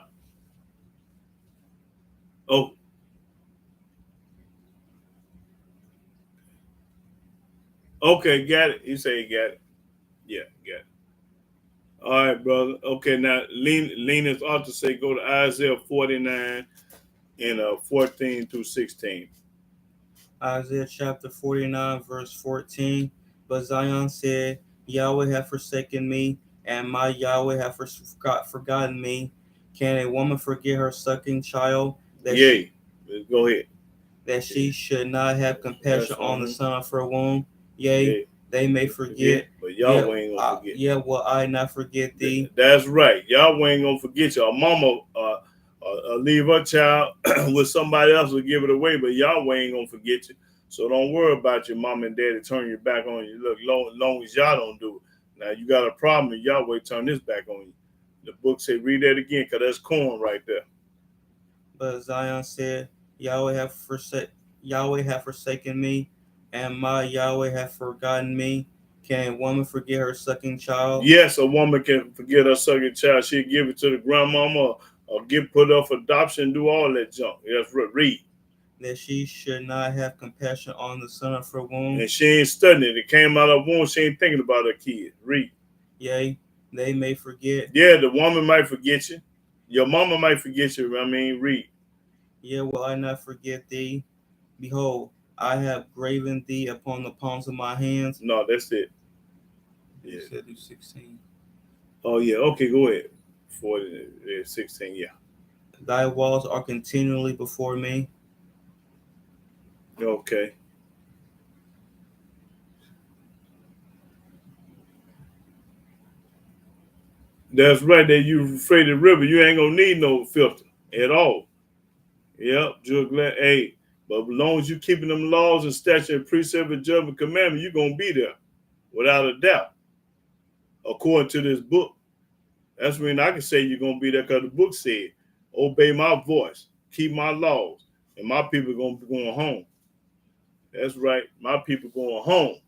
Oh. Okay, got it. He said he got it. Yeah, got it. All right, brother. Okay, now Lena's author say go to Isaiah 49 and 14 through 16. Isaiah chapter 49, verse 14. But Zion said, Yahweh hath forsaken me, and my Yahweh hath forgotten me. Can a woman forget her sucking child? Yay. Go ahead. That she should not have compassion on the son of her womb? Yea, they may forget, but Yahweh ain't gonna forget. Yet will I not forget thee. That's right. Yahweh ain't gonna forget you. A mama leave her child with somebody else will give it away, but Yahweh ain't gonna forget you. So don't worry about your mom and daddy turning your back on you. Look, long as y'all don't do it. Now you got a problem and Yahweh turn this back on you. The book say read that again, because that's corn right there. But Zion said, Yahweh hath forsaken me, and my Yahweh hath forgotten me. Can a woman forget her sucking child? Yes, a woman can forget her sucking child. She'll give it to the grandmama or put up for adoption, do all that junk. That's right. Read. That she should not have compassion on the son of her womb. And she ain't studying it. It came out of her womb. She ain't thinking about her kid. Read. Yea, they may forget. Yeah, the woman might forget you. Your mama might forget you. Read. Yea, will I not forget thee? Behold, I have graven thee upon the palms of my hands. No, that's it. Yeah. You said 16. Oh, yeah. Okay, go ahead. 16, yeah. Thy walls are continually before me. Okay. That's right. That you afraid of the river. You ain't gonna need no filter at all. Yep. Hey, but as long as you keeping them laws and statutes and precept and judgment commandment, you're gonna be there without a doubt. According to this book. That's when I can say you're gonna be there, because the book said, obey my voice, keep my laws, and my people gonna be going home. That's right. My people going home.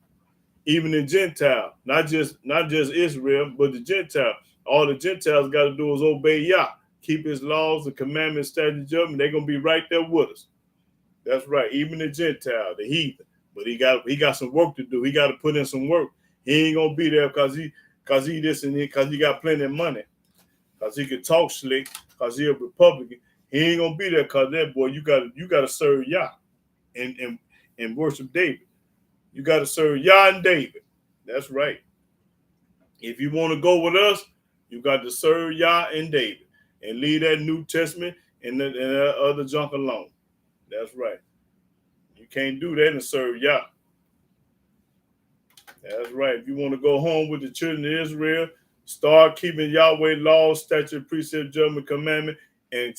Even the Gentile, not just Israel, but the Gentile. All the Gentiles got to do is obey Yah, keep his laws, the commandments, statutes, judgment. They're gonna be right there with us. That's right. Even the Gentile, the heathen. But he got some work to do. He got to put in some work. He ain't gonna be there because he this and because he got plenty of money. Because he can talk slick, because he a Republican. He ain't gonna be there because that boy, you gotta serve Yah and worship David. You gotta serve Yah and David. That's right. If you want to go with us, you got to serve Yah and David and leave that New Testament and that other junk alone. That's right. You can't do that and serve Yah. That's right. If you want to go home with the children of Israel, start keeping Yahweh laws, statute, precept, judgment, commandment. And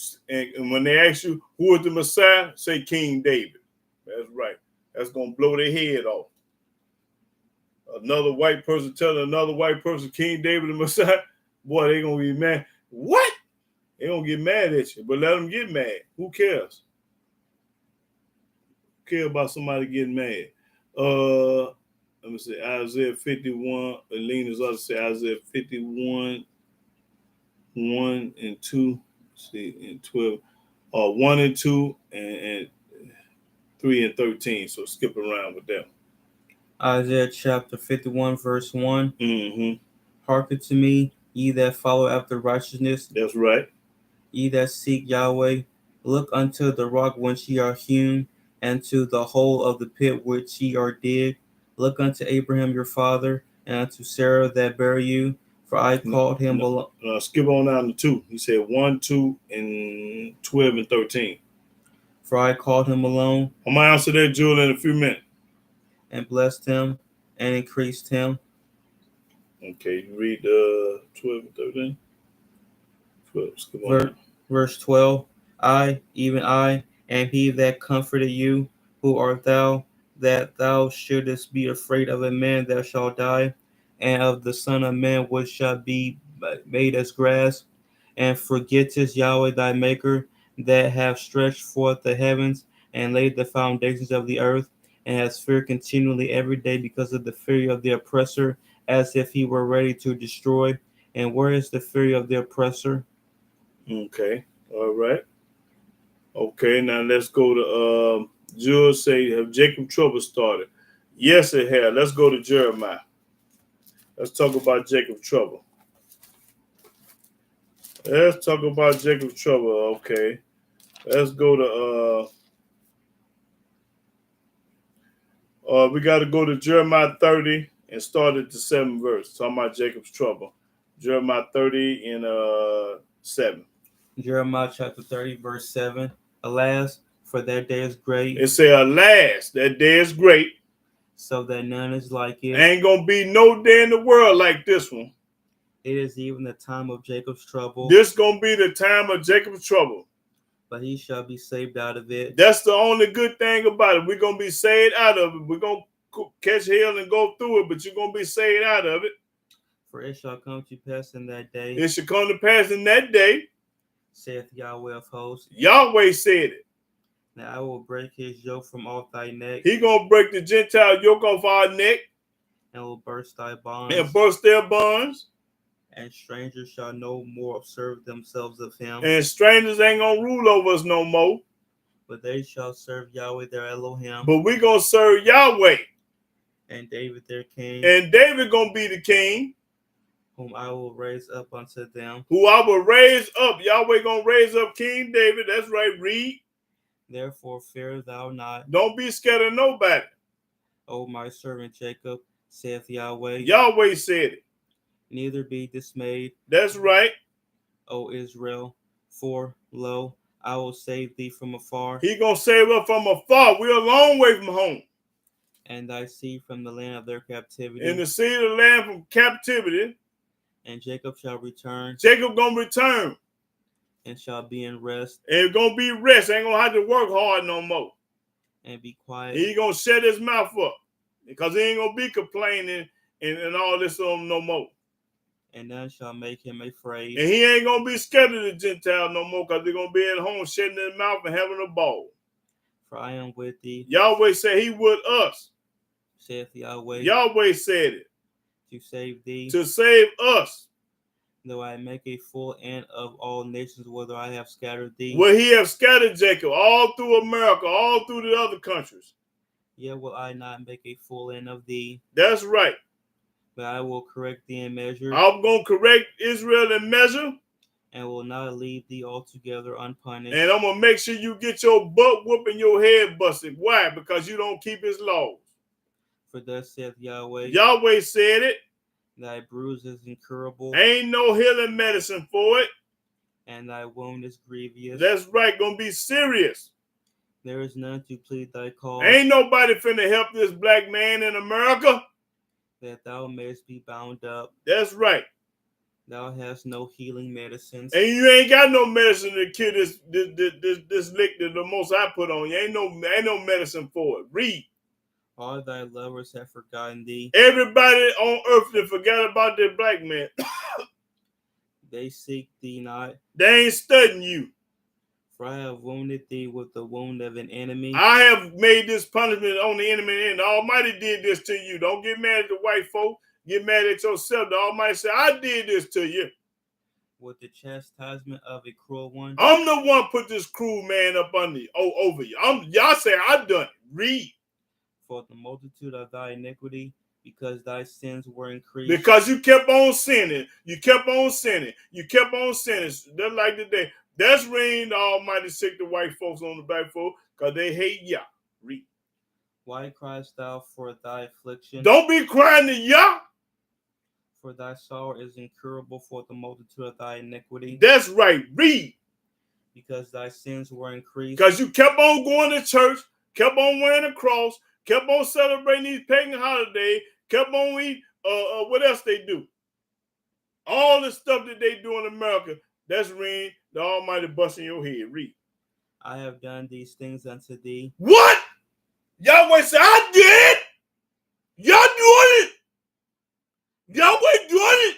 when they ask you who is the Messiah, say King David. That's right. That's gonna blow their head off. Another white person telling another white person King David the Messiah, boy, they gonna be mad. What? They gonna get mad at you, but let them get mad. Who cares? care about somebody getting mad. Let me see, Isaiah 51. Alina's other say Isaiah 51, 1 and 2. Let's see, and 12. 1 and 2 and 3 and 13. So skip around with them. Isaiah chapter 51, verse 1. Mm-hmm. Hearken to me, ye that follow after righteousness, That's right. ye that seek Yahweh. Look unto the rock whence ye are hewn, and to the hole of the pit which ye are digged. Look unto Abraham your father, and unto Sarah that bare you, for I called him skip on down to 2. He said 1, 2, and 12 and 13. For I called him alone. I'm going to answer that, Jewel, in a few minutes. And blessed him, and increased him. Okay, you read 12 and 13. 12, skip on down. Verse 12. I, even I, am he that comforted you. Who art thou, that thou shouldest be afraid of a man that shall die, and of the Son of Man which shall be made as grass, and forgettest Yahweh thy Maker, that have stretched forth the heavens, and laid the foundations of the earth, and has feared continually every day because of the fury of the oppressor, as if he were ready to destroy. And where is the fury of the oppressor? Okay, all right. Okay, now let's go to Jules say, have Jacob trouble started? Yes, it has. Let's go to Jeremiah. Let's talk about Jacob's trouble. Let's talk about Jacob's trouble. Okay. Let's go to we got to go to Jeremiah 30 and start at the 7th verse. Talking about Jacob's trouble. Jeremiah 30 and 7. Jeremiah chapter 30, verse 7. Alas, for that day is great. It say, alas, that day is great. So that none is like it. Ain't gonna be no day in the world like this one. It is even the time of Jacob's trouble. This gonna be the time of Jacob's trouble. But he shall be saved out of it. That's the only good thing about it. We're gonna be saved out of it. We're gonna catch hell and go through it, but you're gonna be saved out of it. For it shall come to pass in that day. It shall come to pass in that day, saith Yahweh of hosts. Yahweh said it. Now I will break his yoke from off thy neck. He gonna break the Gentile yoke off our neck. And will burst thy bonds. And burst their bonds. And strangers shall no more observe themselves of him. And strangers ain't gonna rule over us no more. But they shall serve Yahweh their Elohim. But we gonna serve Yahweh. And David their king. And David gonna be the king. Whom I will raise up unto them. Who I will raise up. Yahweh gonna raise up King David. That's right, read. Therefore fear thou not. Don't be scared of nobody. O my servant Jacob, saith Yahweh. Yahweh said it. Neither be dismayed. That's right. O Israel, for lo, I will save thee from afar. He gonna save us from afar. We're a long way from home. And thy seed from the land of their captivity. And the seed of the land from captivity. And Jacob shall return. Jacob gonna return. And shall be in rest. And it's gonna be rest. Ain't gonna have to work hard no more. And be quiet. He gonna shut his mouth up. Because he ain't gonna be complaining and all this no more. And none shall make him afraid. And he ain't gonna be scared of the Gentile no more, because they're gonna be at home shutting his mouth and having a ball. For I am with thee. Yahweh said he with us. Saith Yahweh. Yahweh said it. To save thee. To save us. Though I make a full end of all nations, whether I have scattered thee. Where he have scattered Jacob all through America, all through the other countries. Yet will I not make a full end of thee. That's right. But I will correct thee in measure. I'm going to correct Israel in measure. And will not leave thee altogether unpunished. And I'm going to make sure you get your butt whooped and your head busted. Why? Because you don't keep his laws. For thus saith Yahweh. Yahweh said it. Thy bruise is incurable. Ain't no healing medicine for it. And thy wound is grievous. That's right. Going to be serious. There is none to plead thy cause. Ain't nobody finna help this black man in America. That thou mayest be bound up. That's right. Thou hast no healing medicines. And you ain't got no medicine to cure this lick that the most I put on you. Ain't no medicine for it. Read. All thy lovers have forgotten thee. Everybody on earth that forgot about their black man. They seek thee not. They ain't studying you. For I have wounded thee with the wound of an enemy. I have made this punishment on the enemy, and the Almighty did this to you. Don't get mad at the white folk. Get mad at yourself. The Almighty said, I did this to you. With the chastisement of a cruel one. I'm the one put this cruel man up under you, over you. Y'all say I done it. Read. For the multitude of thy iniquity, because thy sins were increased. Because you kept on sinning. You kept on sinning. You kept on sinning. Just like today. That's when the Almighty sick the white folks on the black folk, because they hate Yah. Read. Why criest thou for thy affliction? Don't be crying to Yah. For thy sorrow is incurable for the multitude of thy iniquity. That's right. Read. Because thy sins were increased. Because you kept on going to church, kept on wearing a cross, kept on celebrating these pagan holidays, kept on eating, what else they do? All the stuff that they do in America, that's when the Almighty busting your head. Read. I have done these things unto thee. What? Yahweh said, I did. Y'all doing it. Yahweh doing it.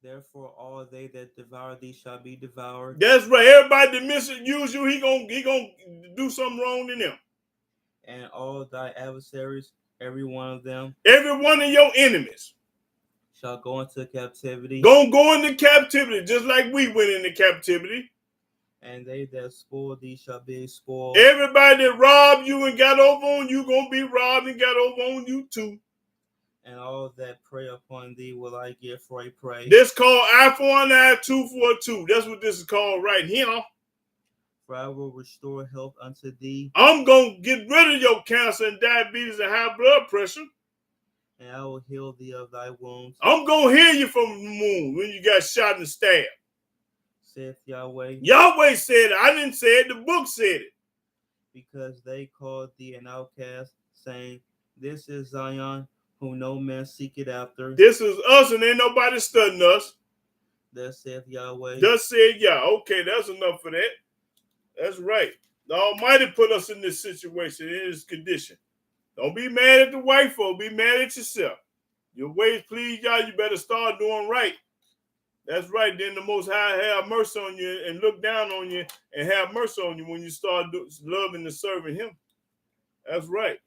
Therefore, all they that devour thee shall be devoured. That's right. Everybody that misuse you, he gonna do something wrong to them. And all thy adversaries, every one of them, every one of your enemies shall go into captivity. Gonna go into captivity, just like we went into captivity. And they that spoil thee shall be spoiled. Everybody that robbed you and got over on you gonna be robbed and got over on you too. And all that prey upon thee will I give for a prey. This called eye for an eye, tooth for a tooth. That's what this is called right here. For I will restore health unto thee. I'm gonna get rid of your cancer and diabetes and high blood pressure. And I will heal thee of thy wounds. I'm gonna heal you from the wound when you got shot and stabbed. Saith Yahweh. Yahweh said it. I didn't say it. The book said it. Because they called thee an outcast, saying, This is Zion, whom no man seeketh after. This is us, and ain't nobody studying us. Thus saith Yahweh. Thus said Yah. Okay, that's enough for that. That's right. The Almighty put us in this situation, in this condition. Don't be mad at the white folk. Be mad at yourself. Your ways please Yah. You better start doing right. That's right. Then the Most High have mercy on you and look down on you and have mercy on you when you start loving and serving Him. That's right.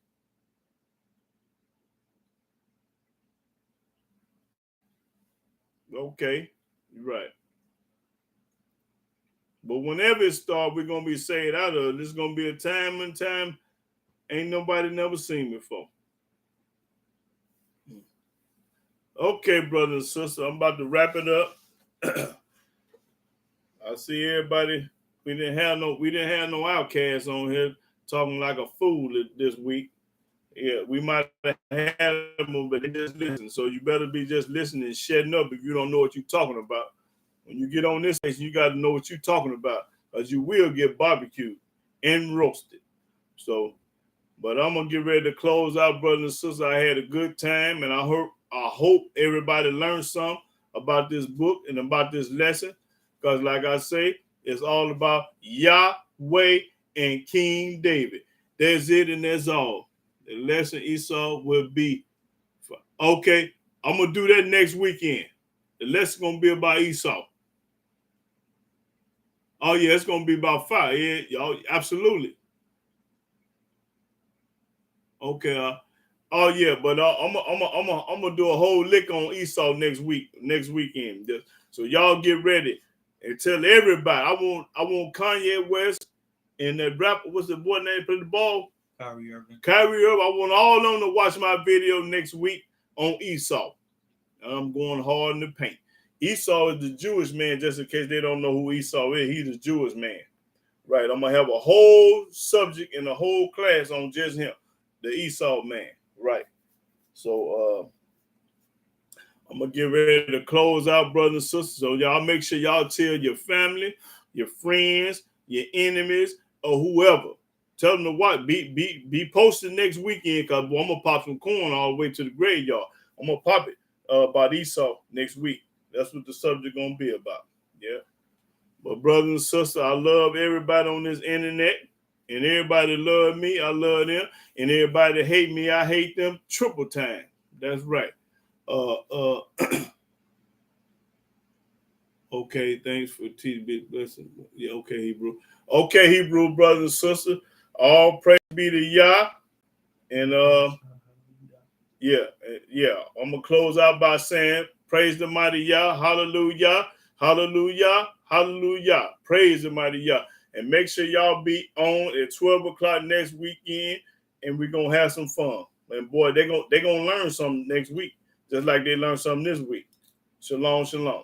Okay, you're right. But whenever it starts, we're going to be saved out of it. This is going to be a time and time ain't nobody never seen before. Okay, brothers and sisters, I'm about to wrap it up. I see everybody. We didn't have no outcasts on here talking like a fool this week. Yeah, we might have had them, but they just listen. So you better be just listening and shutting up if you don't know what you're talking about. When you get on this station, you got to know what you're talking about, because you will get barbecued and roasted. So, but I'm gonna get ready to close out, brothers and sisters. I had a good time, and I hope everybody learned something about this book and about this lesson, because, like I say, it's all about Yahweh and King David. That's it, and that's all. The lesson Esau will be. Okay, I'm gonna do that next weekend. The lesson gonna be about Esau. Oh yeah, it's gonna be about fire. Yeah, y'all, absolutely. Okay. Oh yeah, but I'm gonna do a whole lick on Esau next weekend. Just, so y'all get ready and tell everybody. I want Kanye West and that rapper. What's the boy name? Play the ball. Kyrie Irving. I want all of them to watch my video next week on Esau. I'm going hard in the paint. Esau is the Jewish man, just in case they don't know who Esau is. He's the Jewish man. Right. I'm going to have a whole subject and a whole class on just him, the Esau man. Right. So I'm going to get ready to close out, brothers and sisters. So y'all make sure y'all tell your family, your friends, your enemies, or whoever. Tell them to what? Be posted next weekend, because I'm going to pop some corn all the way to the graveyard. I'm going to pop it about Esau next week. That's what the subject going to be about. Yeah. But brothers and sisters, I love everybody on this internet. And everybody that love me, I love them. And everybody that hate me, I hate them triple time. That's right. Okay, thanks for TB. Listen, yeah, okay, Hebrew. Okay, Hebrew brothers and sisters. All praise be to Yah. And yeah. I'm gonna close out by saying, praise the mighty Yah, hallelujah, hallelujah, hallelujah. Praise the mighty Yah. And make sure y'all be on at 12 o'clock next weekend, and we're gonna have some fun. And boy, they're gonna learn something next week, just like they learned something this week. Shalom, shalom.